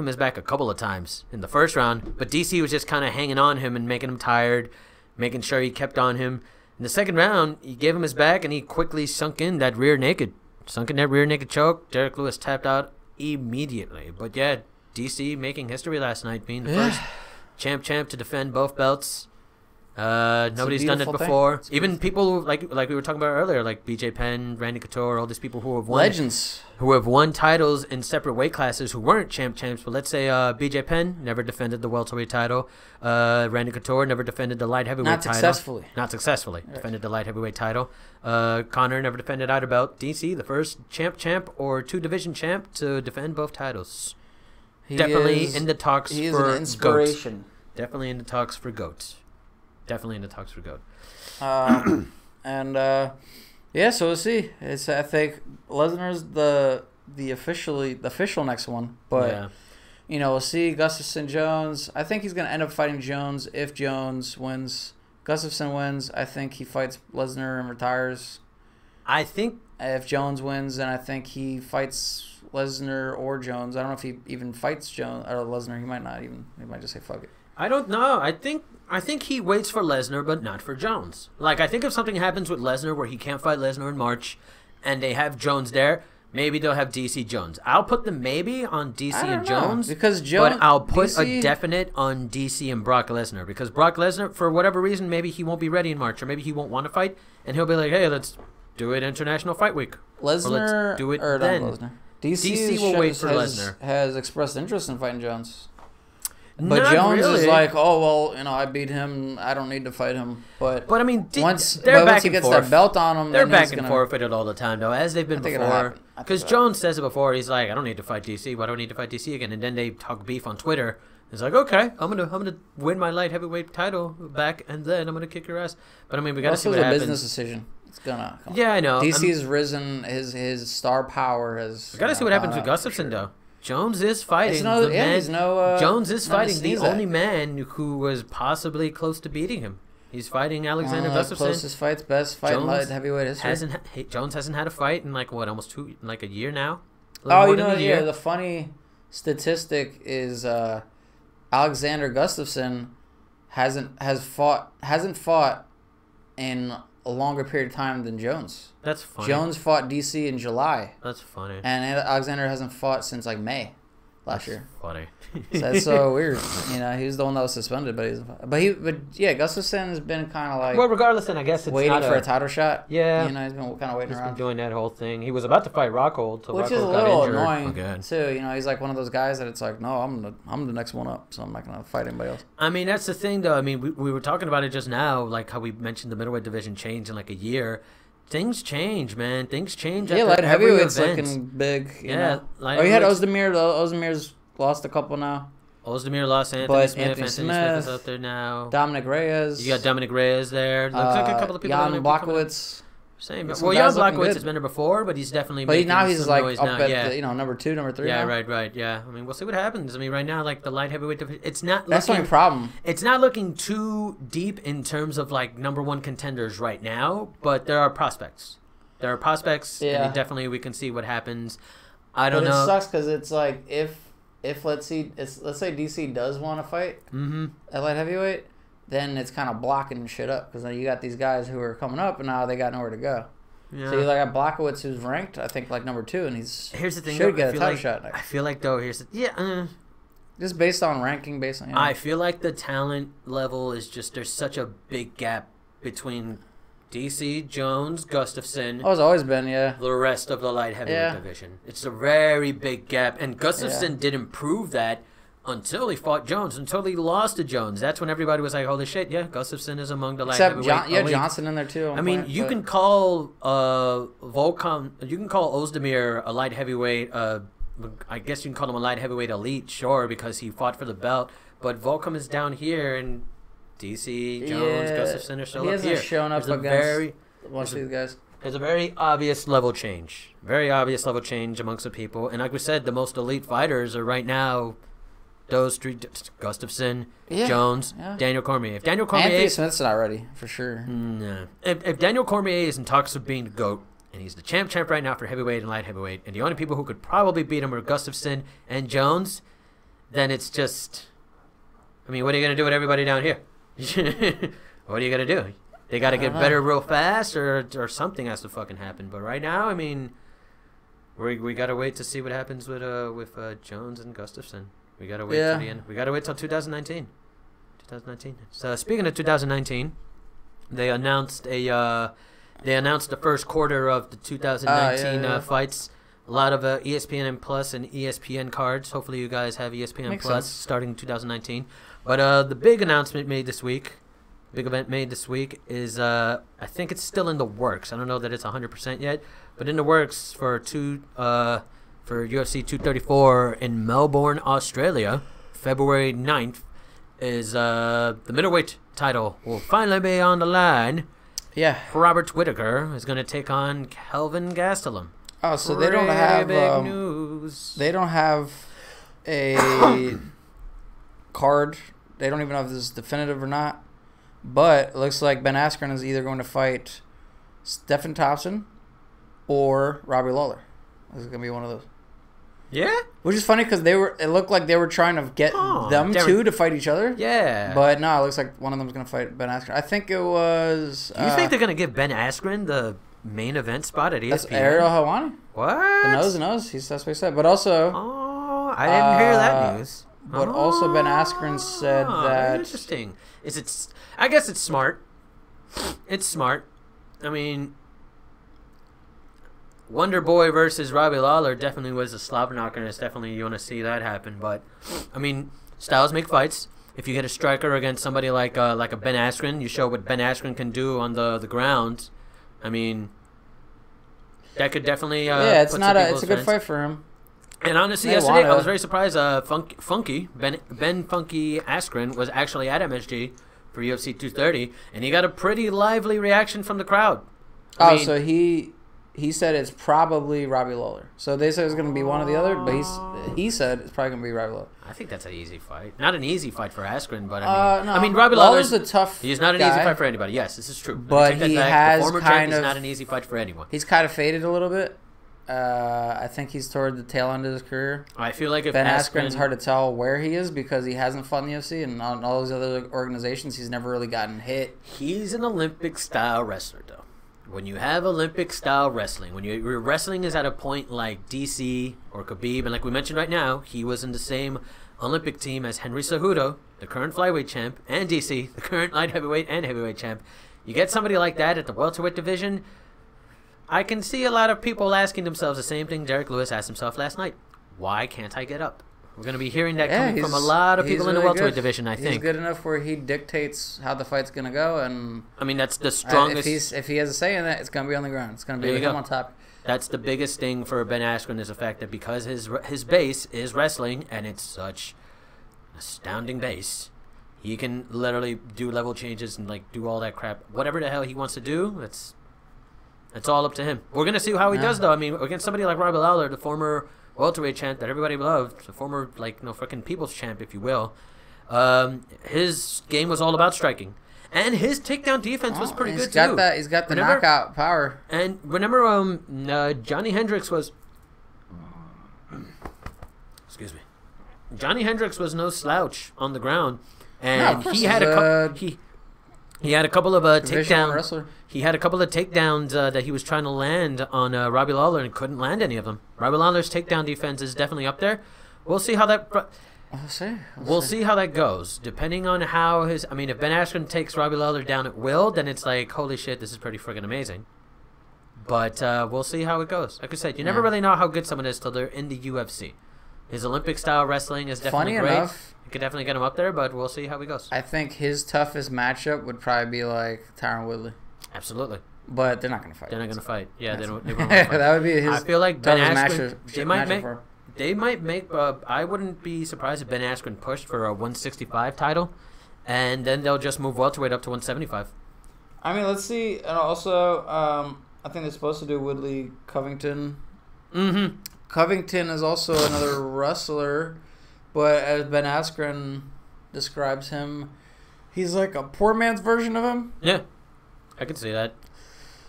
his back a couple of times in the first round, but DC was just kind of hanging on him and making him tired, making sure he kept on him. In the second round, he gave him his back, and he quickly sunk in that rear naked choke. Derek Lewis tapped out immediately. But yeah, DC making history last night, being the first champ to defend both belts. Nobody's done it before. Even people like we were talking about earlier, like BJ Penn, Randy Couture, all these people who have won legends, who have won titles in separate weight classes who weren't champs. But let's say BJ Penn never defended the welterweight title. Randy Couture never defended the light heavyweight title. Not successfully. Right. Defended the light heavyweight title. Connor never defended either belt. DC, the first champ or 2-division champ to defend both titles. Definitely in the talks for an inspiration. GOAT. Definitely in the talks for GOAT. Definitely in the talks for GOAT. Yeah, so we'll see. I think Lesnar's the official next one, but we'll see. Gustafsson Jones. I think he's gonna end up fighting Jones if Jones wins. Gustafsson wins. I think he fights Lesnar and retires. I think if Jones wins, then I think he fights Lesnar or Jones. I don't know if he even fights Jones or Lesnar. He might not even. He might just say fuck it. I don't know. I think he waits for Lesnar, but not for Jones. Like, I think if something happens with Lesnar where he can't fight Lesnar in March, and they have Jones there, maybe they'll have DC Jones. I'll put the maybe on DC and Jones, because Jones, but I'll put a definite on DC and Brock Lesnar, because Brock Lesnar, for whatever reason, maybe he won't be ready in March, or maybe he won't want to fight, and he'll be like, hey, let's do it International Fight Week. Lesnar, or let's do it then. Lesnar. DC will wait for Lesnar. Has expressed interest in fighting Jones. But Not Jones really. is like, oh, well, I beat him. I don't need to fight him. But I mean, once he forth. gets that belt on him, they're back and forth with it all the time, though, as they've been before. Because Jones says it before. He's like, I don't need to fight DC. Why do I need to fight DC again? And then they talk beef on Twitter. It's like, okay, I'm gonna win my light heavyweight title back, and then I'm gonna kick your ass. But I mean, we gotta see what happens. It's a business decision. It's gonna come. Yeah, I know. DC's risen. His star power has. We gotta see what happens with Gustafsson, though. Jones is fighting Jones is fighting the only man who was possibly close to beating him. He's fighting Alexander Gustafsson. Closest fights, best fight in light heavyweight history. Jones hasn't had a fight in almost a year now. The funny statistic is Alexander Gustafsson hasn't fought in a longer period of time than Jones. That's funny. Jones fought DC in July. That's funny. And Alexander hasn't fought since May last year. Funny. So that's so weird. He was the one that was suspended, but Gustafsson has been kind of like. Well, regardless, then I guess it's waiting for a title shot. Yeah. He's been kind of waiting around. He's been doing that whole thing. He was about to fight Rockhold, which Rockhold is a little annoying again. too. He's like one of those guys that it's like, no, I'm the next one up, so I'm not gonna fight anybody else. I mean, that's the thing, though. I mean, we were talking about it just now, like how we mentioned the middleweight division changed in like a year. Things change, man. Things change. Yeah, light heavyweight's looking big. You had Ozdemir. Ozdemir's lost a couple now. Ozdemir lost Anthony Smith. Anthony Smith is out there now. Dominic Reyes. You got Dominic Reyes there. Looks like a couple of people. Jan Blachowicz. Same. Well, Jan Blachowicz has been there before, but he's definitely. But now he's like up now. At number 2, number 3. Yeah, now. right. Yeah. I mean, we'll see what happens. I mean, right now, like the light heavyweight division, it's not. That's the only problem. It's not looking too deep in terms of like number 1 contenders right now, but there are prospects. And definitely we can see what happens. I don't know. It sucks because it's like if let's say DC does want to fight at light heavyweight, then it's kind of blocking shit up because then you got these guys who are coming up and now they got nowhere to go. Yeah. So you got Blachowicz who's ranked I think like number 2 and here's the thing, should get a title shot next. I feel like though just based on ranking, I feel like the talent level is just there's such a big gap between DC, Jones, Gustafsson. Oh, it's always been, yeah. The rest of the light heavyweight division. It's a very big gap. And Gustafsson didn't prove that until he fought Jones, until he lost to Jones. That's when everybody was like, holy shit, yeah, Gustafsson is among the light heavyweight elite. Johnson in there too. I mean, you can call Volkan, you can call Ozdemir a light heavyweight, I guess you can call him a light heavyweight elite, sure, because he fought for the belt. But Volkan is down here, and DC, Jones, Gustafsson are still up here. He hasn't shown up against most of these guys. There's a very obvious level change. Very obvious level change amongst the people. And like we said, the most elite fighters are right now those three: Gustafsson, Jones, Daniel Cormier. If Daniel Cormier, Anthony Smith's not ready for sure. No. If Daniel Cormier is in talks of being the GOAT, and he's the champ right now for heavyweight and light heavyweight, and the only people who could probably beat him are Gustafsson and Jones, then it's just, I mean, what are you gonna do with everybody down here? What are you gonna do? They got to get better real fast, or something has to fucking happen. But right now, I mean, we got to wait to see what happens with Jones and Gustafsson. We got to wait till the end. We got to wait till 2019. 2019. So speaking of 2019, they announced the first quarter of the 2019 fights. A lot of ESPN Plus and ESPN cards. Hopefully, you guys have ESPN Plus starting 2019. But the big announcement made this week. Big event made this week is I think it's still in the works. I don't know that it's 100% yet, but in the works for UFC 234 in Melbourne, Australia, February 9th, is the middleweight title will finally be on the line. Yeah. Robert Whittaker is going to take on Kelvin Gastelum. Oh, so they don't have big news. They don't have a card. They don't even know if this is definitive or not. But it looks like Ben Askren is either going to fight Stephen Thompson or Robbie Lawler. This is going to be one of those. Yeah? Which is funny because it looked like they were trying to get them two to fight each other. Yeah. But no, it looks like one of them is going to fight Ben Askren. I think it was... Do you think they're going to give Ben Askren the main event spot at ESPN? That's Ariel Helwani. What? The nose. That's what he said. But also... Oh, I didn't hear that news. But also Ben Askren said that... Interesting. I guess it's smart. It's smart. I mean, Wonder Boy versus Robbie Lawler definitely was a slobber knocker, and it's definitely you want to see that happen. But I mean, styles make fights. If you get a striker against somebody like a Ben Askren, you show what Ben Askren can do on the ground. I mean, that could definitely it's a good fight for him. And honestly, yesterday I was very surprised. Funky Ben Funky Askren was actually at MSG for UFC 230, and he got a pretty lively reaction from the crowd. I mean, so he said it's probably Robbie Lawler. So they said it's going to be one or the other, but he said it's probably going to be Robbie Lawler. I think that's an easy fight. Not an easy fight for Askren, but I mean Robbie Lawler's a tough. He's not an easy fight for anybody. Yes, this is true. But he has the former champ is not an easy fight for anyone. He's kind of faded a little bit. I think he's toward the tail end of his career. I feel like if Ben Askren's hard to tell where he is because he hasn't fought in the UFC, and on all those other organizations, he's never really gotten hit. He's an Olympic-style wrestler, though. When you have Olympic-style wrestling, when your wrestling is at a point like DC or Khabib, and like we mentioned right now, he was in the same Olympic team as Henry Cejudo, the current flyweight champ, and DC, the current light heavyweight and heavyweight champ. You get somebody like that at the welterweight division, I can see a lot of people asking themselves the same thing Derek Lewis asked himself last night. Why can't I get up? We're going to be hearing that coming from a lot of people in the welterweight division, I think. He's good enough where he dictates how the fight's going to go. And I mean, that's the strongest... If he has a say in that, it's going to be on the ground. It's going to be him on top. That's the biggest thing for Ben Askren is the fact that because his base is wrestling, and it's such an astounding base, he can literally do level changes and like do all that crap. Whatever the hell he wants to do, it's all up to him. We're going to see how he does, though. I mean, against somebody like Robbie Lawler, the former welterweight champ that everybody loved, the former, freaking people's champ, if you will, his game was all about striking. And his takedown defense was pretty good, too. He's got the knockout power. And remember, Johnny Hendricks was... Excuse me. Johnny Hendricks was no slouch on the ground. And he had a couple of takedowns. He had a couple of takedowns that he was trying to land on Robbie Lawler and couldn't land any of them. Robbie Lawler's takedown defense is definitely up there. We'll see how that. We'll see how that goes. Depending on how if Ben Askren takes Robbie Lawler down at will, then it's like, holy shit, this is pretty friggin' amazing. But we'll see how it goes. Like I said, you never really know how good someone is till they're in the UFC. His Olympic-style wrestling is definitely great. Enough, you could definitely get him up there, but we'll see how he goes. I think his toughest matchup would probably be like Tyron Woodley. Absolutely. But they're not going to fight. They're not going to fight. Yeah, they won't fight. That would be his. I feel like Ben Askren. They might make. I wouldn't be surprised if Ben Askren pushed for a 165 title, and then they'll just move welterweight up to 175. I mean, let's see. And also, I think they're supposed to do Woodley Covington. Mm-hmm. Covington is also another wrestler, but as Ben Askren describes him, he's like a poor man's version of him. Yeah, I can see that.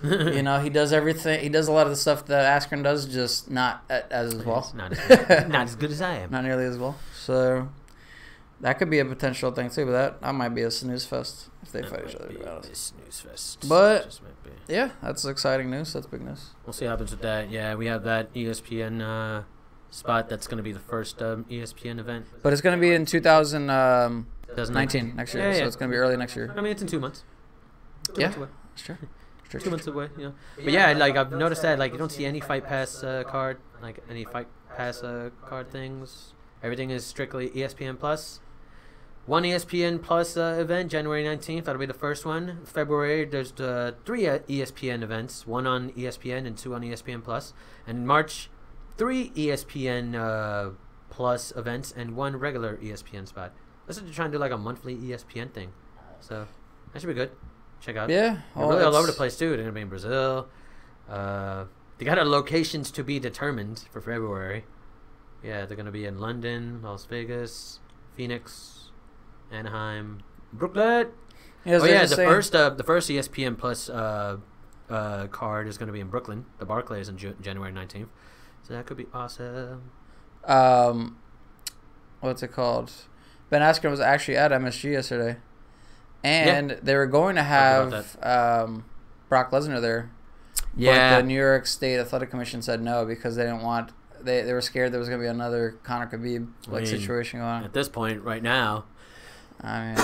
He does everything. He does a lot of the stuff that Askren does, just not as well. Not as good as I am. Not nearly as well. So that could be a potential thing too. But that might be a snooze fest if they fight each other. A snooze fest. But yeah, that's exciting news. That's big news. We'll see what happens with that. Yeah, we have that ESPN spot. That's going to be the first ESPN event. But it's going to be in 2019 next year. So it's going to be early next year. I mean, it's in 2 months. That's true. 2 months away, But yeah, like I've noticed that you don't see any Fight Pass card, any Fight Pass card things. Everything is strictly ESPN Plus. One ESPN Plus event, January 19th. That'll be the first one. February, there's 3 ESPN events. 1 on ESPN and 2 on ESPN Plus. And in March, 3 ESPN Plus events and 1 regular ESPN spot. Let's just try and do like a monthly ESPN thing. So that should be good. Check out. Yeah. They're really all over the place, too. They're going to be in Brazil. They got locations to be determined for February. Yeah, they're going to be in London, Las Vegas, Phoenix, Anaheim, Brooklyn. Yeah, the first ESPN Plus card is going to be in Brooklyn. The Barclays on January 19th. So that could be awesome. What's it called? Ben Askren was actually at MSG yesterday. And they were going to have Brock Lesnar there. Yeah. But the New York State Athletic Commission said no because they didn't want... They were scared there was going to be another Conor Khabib situation going on. At this point, right now... I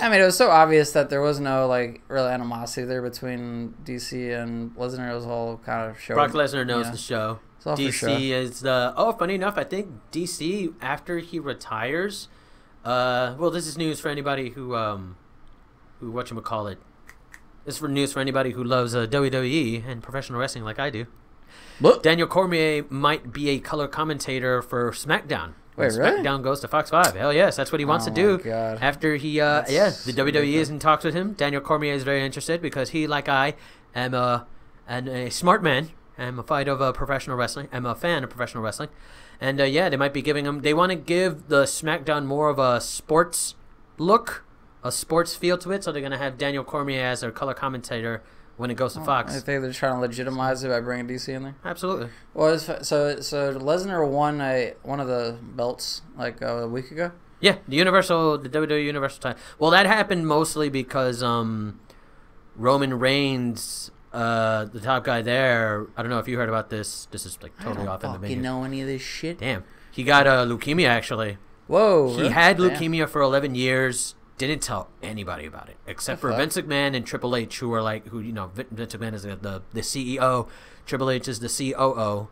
mean, it was so obvious that there was no real animosity there between DC and Lesnar. It was all kind of show. Brock Lesnar knows the show. It's all DC is the... Oh, funny enough, I think DC, after he retires... well, this is news for anybody who whatchamacallit. This is news for anybody who loves WWE and professional wrestling like I do. What? Daniel Cormier might be a color commentator for SmackDown. Wait, really? SmackDown goes to Fox 5. Hell yes, that's what he wants to do. God. After he, the WWE is in talks with him. Daniel Cormier is very interested because he, like I, am a smart man. I'm a fan of professional wrestling. And they might be giving him. They want to give the SmackDown more of a sports look, a sports feel to it. So they're gonna have Daniel Cormier as their color commentator when it goes to Fox. I think they're trying to legitimize it by bringing DC in there. Absolutely. Well, so Lesnar won one of the belts a week ago. Yeah, the WWE Universal title. Well, that happened mostly because Roman Reigns. The top guy there, I don't know if you heard about this. This is totally off in the menu. You know any of this shit? Damn. He got leukemia, actually. Whoa. He had leukemia for 11 years. Didn't tell anybody about it. Except for Vince McMahon and Triple H, who are Vince McMahon is the CEO. Triple H is the COO.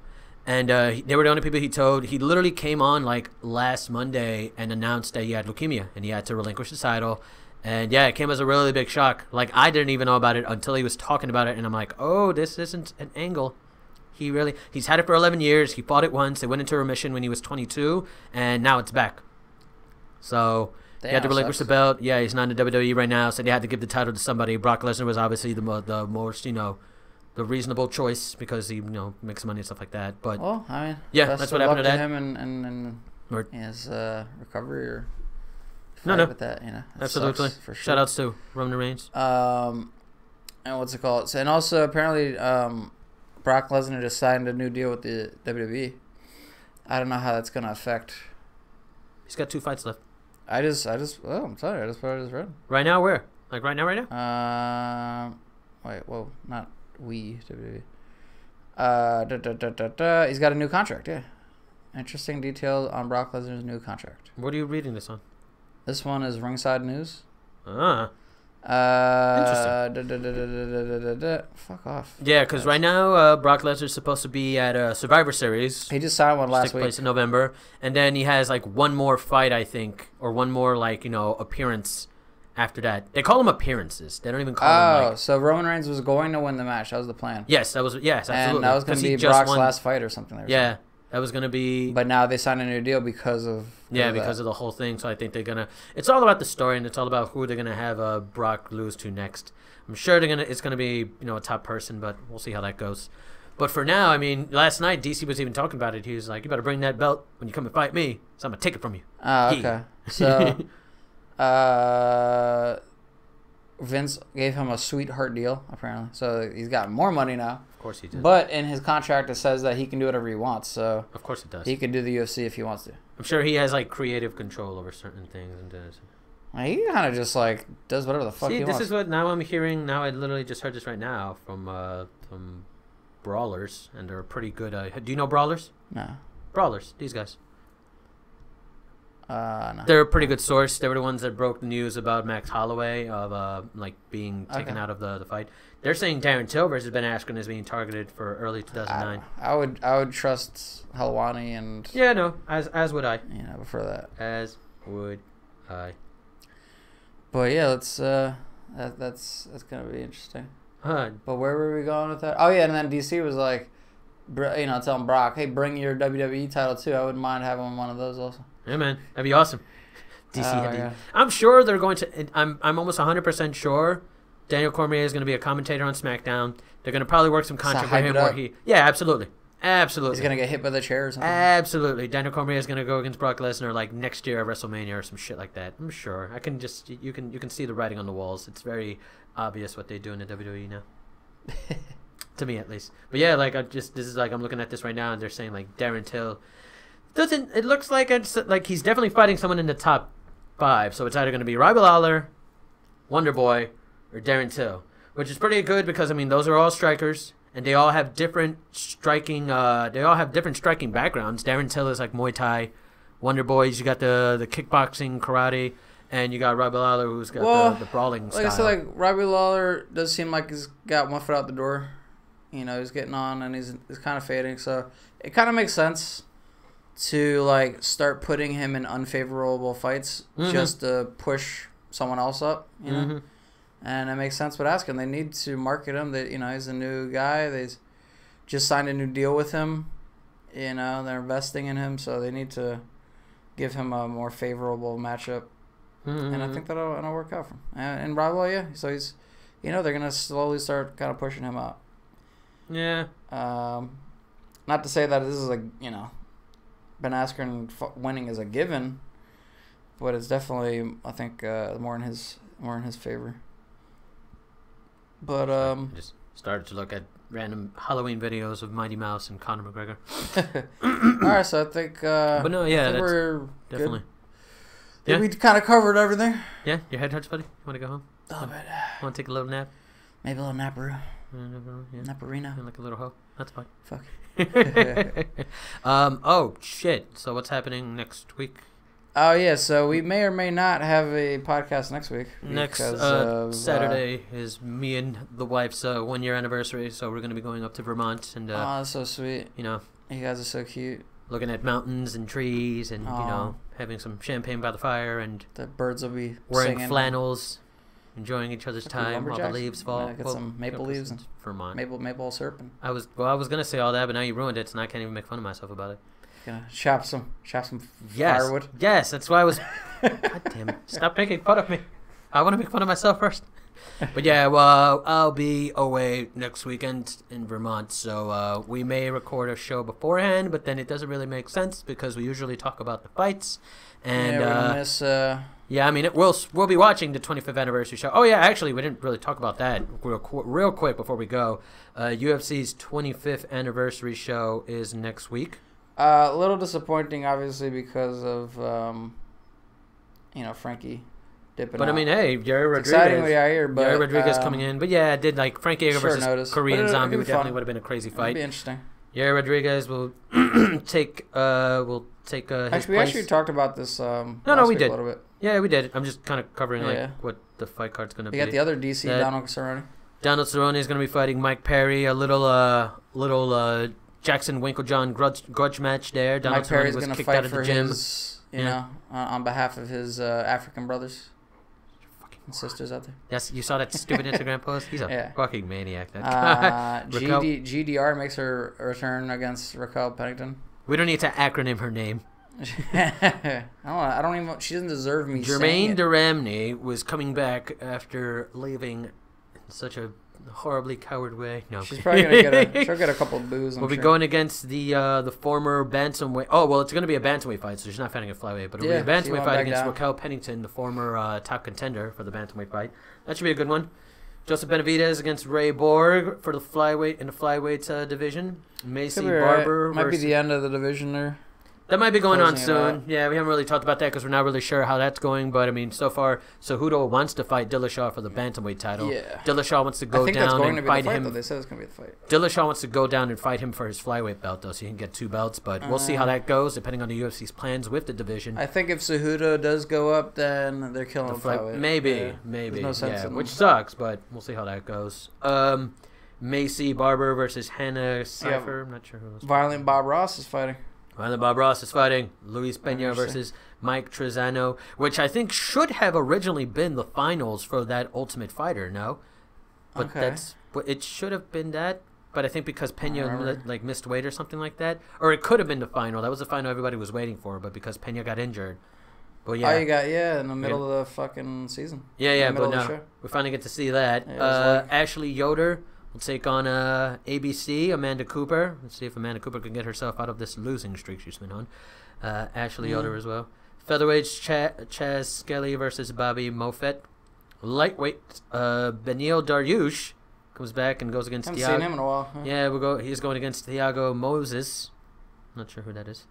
And they were the only people he told. He literally came on last Monday and announced that he had leukemia. And he had to relinquish the title. And yeah, it came as a really big shock. I didn't even know about it until he was talking about it, and I'm like, oh, this isn't an angle. He's had it for 11 years. He fought it once. It went into remission when he was 22, and now it's back. So he had to relinquish the belt. Yeah, he's not in the WWE right now, so they had to give the title to somebody. Brock Lesnar was obviously the most, the reasonable choice because he, makes money and stuff like that. But well, I mean, yeah, that's what happened to that. Him and his recovery or. No. With that, absolutely. For sure. Shout outs to Roman Reigns. And what's it called? So, and also apparently, Brock Lesnar just signed a new deal with the WWE. I don't know how that's gonna affect. He's got 2 fights left. I'm sorry. I just read. Right now, where? Right now? Wait, whoa, not WWE. He's got a new contract. Yeah. Interesting details on Brock Lesnar's new contract. What are you reading this on? This one is Ringside News. Interesting. Fuck off. Yeah, because right now Brock Lesnar's supposed to be at a Survivor Series. He just signed one last week. Place in November, and then he has like one more fight, I think, or one more appearance after that. They call them appearances. They don't even call them. Oh, so Roman Reigns was going to win the match. That was the plan. Yes, absolutely. And that was going to be Brock's last fight or something. Yeah. That was going to be... But now they signed a new deal because of... because of the whole thing. So I think they're going to... It's all about the story, and it's all about who they're going to have Brock lose to next. I'm sure it's going to be, a top person, but we'll see how that goes. But for now, I mean, last night, DC was even talking about it. He was like, you better bring that belt when you come and fight me, so I'm going to take it from you. Oh, okay. So, Vince gave him a sweetheart deal, apparently. So he's got more money now. Of course he does. But in his contract, it says that he can do whatever he wants. So of course it does. He can do the UFC if he wants to. I'm sure he has creative control over certain things and does. He kind of just does whatever the fuck he wants. This is what now I'm hearing. Now I literally just heard this right now from Brawlers, and they're pretty good. Do you know Brawlers? No. Brawlers, these guys. No. They're a pretty good source. They were the ones that broke the news about Max Holloway of being taken out of the fight. They're saying Darren Till versus Ben Askren is being targeted for early 2009. I would trust Helwani and as would I. Before that. As would I. But yeah, that's gonna be interesting. Huh. But where were we going with that? Oh yeah, and then DC was like, telling Brock, hey, bring your WWE title too. I wouldn't mind having one of those also. Yeah, man, that'd be awesome. DC, I'm sure they're going to. I'm almost 100% sure Daniel Cormier is going to be a commentator on SmackDown. They're going to probably work some contract for him where he. Yeah, absolutely. He's going to get hit by the chair or something. Absolutely, Daniel Cormier is going to go against Brock Lesnar next year at WrestleMania or some shit like that. I'm sure. I can just you can see the writing on the walls. It's very obvious what they do in the WWE now. To me, at least. But yeah, I'm looking at this right now, and they're saying Darren Till. It looks like he's definitely fighting someone in the top 5. So it's either going to be Robbie Lawler, Wonder Boy, or Darren Till, which is pretty good because those are all strikers and they all have different striking. Backgrounds. Darren Till is Muay Thai. Wonder Boys, you got the kickboxing, karate, and you got Robbie Lawler who's got the brawling style. I said, Robbie Lawler does seem like he's got one foot out the door. He's getting on and he's kind of fading, so it kind of makes sense to start putting him in unfavorable fights just to push someone else up, and it makes sense with Askren. They need to market him that he's a new guy. They just signed a new deal with him. They're investing in him, so they need to give him a more favorable matchup, and I think that'll work out for him. And Bravo, so he's they're gonna slowly start kind of pushing him up. Yeah. Not to say that this is Ben Askren winning is a given, but it's definitely I think more in his favor. But I just started to look at random Halloween videos of Mighty Mouse and Conor McGregor. All right, so I think. But no, yeah, that's we're definitely. Yeah. We kind of covered everything. Yeah, your head hurts, buddy. You want to go home? Oh, but want to take a little nap? Maybe a little naparoo. Yeah. Naparino. Like a little hoe. That's fine. Fuck. Oh shit. So what's happening next week? Oh yeah. So we may or may not have a podcast next week. Next Saturday is me and the wife's 1-year anniversary. So we're gonna be going up to Vermont and. Oh, that's so sweet. You guys are so cute. Looking at mountains and trees and having some champagne by the fire and. The birds will be wearing singing. Flannels. Enjoying each other's time while the leaves fall. Get some maple leaves and Vermont. Maple syrup. I was gonna say all that, but now you ruined it, so now I can't even make fun of myself about it. Gonna chop some firewood. Yes, that's why I was. God damn it! Stop making fun of me. I want to make fun of myself first. But yeah, well, I'll be away next weekend in Vermont, so we may record a show beforehand, but then it doesn't really make sense because we usually talk about the fights. And we're gonna miss. Yeah, I mean, we'll be watching the 25th anniversary show. Oh yeah, actually, we didn't really talk about that real quick before we go. UFC's 25th anniversary show is next week. A little disappointing, obviously, because of Frankie dipping but out. I mean, hey, Jerry Rodriguez. Exciting we are here, but Jerry Rodriguez coming in. But yeah, it did Frankie Edgar versus notice. Korean Zombie would definitely would have been a crazy fight. It'd be interesting. Yeah, Rodriguez will take his Actually, we actually talked about this no, we did. a little bit. Yeah, we did. I'm just kind of covering what the fight card's going to be. We got the other DC, Donald Cerrone. Donald Cerrone is going to be fighting Mike Perry, a little Jackson Winklejohn grudge match there. Donald Mike Perry's was going to kicked fight out of for the gym. his, on behalf of his African brothers and sisters out there. Yes, you saw that stupid Instagram post? He's a fucking maniac, that guy. GDR makes her return against Raquel Pennington. We don't need to acronym her name. I don't even. She doesn't deserve me. Jermaine Duramney was coming back after leaving in such a horribly coward way. No, she's probably gonna she'll get a couple of boos. We'll be going against the former bantamweight. Oh well, it's gonna be a bantamweight fight, so she's not fighting a flyweight, but it'll be a bantamweight fight against Raquel Pennington, the former top contender for the bantamweight fight. That should be a good one. Joseph Benavidez against Ray Borg for the flyweight in the flyweight division. Macy Barber might be the end of the division there. That might be going on soon. Yeah, we haven't really talked about that because we're not really sure how that's going. But, I mean, so far, Cejudo wants to fight Dillashaw for the bantamweight title. Yeah. Dillashaw wants to go down and fight him. They said it's going to be the fight. Dillashaw wants to go down and fight him for his flyweight belt, though, so he can get 2 belts. But we'll see how that goes, depending on the UFC's plans with the division. I think if Cejudo does go up, then they're killing the flyweight. Maybe. There's no sense which sucks, but we'll see how that goes. Macy Barber versus Hannah Cipher. I'm not sure who else. Violent Bob Ross is fighting. Bob Ross is fighting Luis Pena versus Mike Trezano, which I think should have originally been the finals for that Ultimate Fighter, no? But it should have been that, but I think because Pena missed weight or something like that, or it could have been the final. That was the final everybody was waiting for, but because Pena got injured. But yeah. Oh, you got in the middle of the fucking season. Yeah, but no, we finally get to see that. Yeah, Ashley Yoder will take on ABC, Amanda Cooper. Let's see if Amanda Cooper can get herself out of this losing streak she's been on. Ashley Yoder as well. Featherweights, Chaz Skelly versus Bobby Mofet. Lightweight, Benil Dariush comes back and goes against Thiago. Haven't seen him in a while. Yeah, he's going against Thiago Moses. Not sure who that is.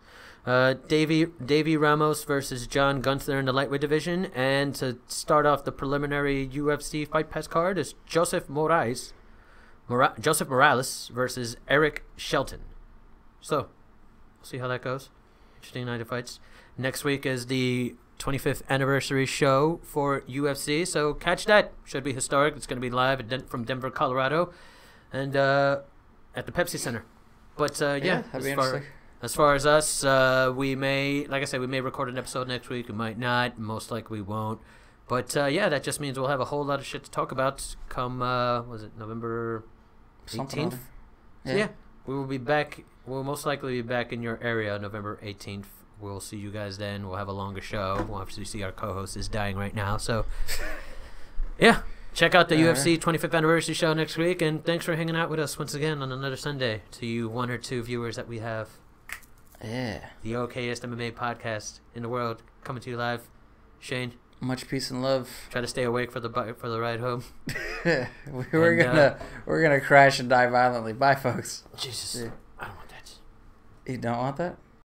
Davey Ramos versus John Gunther in the lightweight division. And to start off the preliminary UFC Fight Pass card is Joseph Morales versus Eric Shelton. So, we'll see how that goes. Interesting night of fights. Next week is the 25th anniversary show for UFC, so catch that. Should be historic. It's going to be live from Denver, Colorado, and at the Pepsi Center. But as far as us, we may, like I said, we may record an episode next week. We might not. Most likely we won't. But that just means we'll have a whole lot of shit to talk about come, November 18th? Yeah, we will be back. We'll most likely be back in your area November 18th. We'll see you guys then. We'll have a longer show. We'll obviously see our co-host is dying right now. So, yeah, check out the UFC 25th anniversary show next week. And thanks for hanging out with us once again on another Sunday to you 1 or 2 viewers that we have. Yeah. The okayest MMA podcast in the world coming to you live. Shane. Much peace and love. Try to stay awake for the ride home. we're gonna crash and die violently. Bye, folks. Jesus, I don't want that. You don't want that?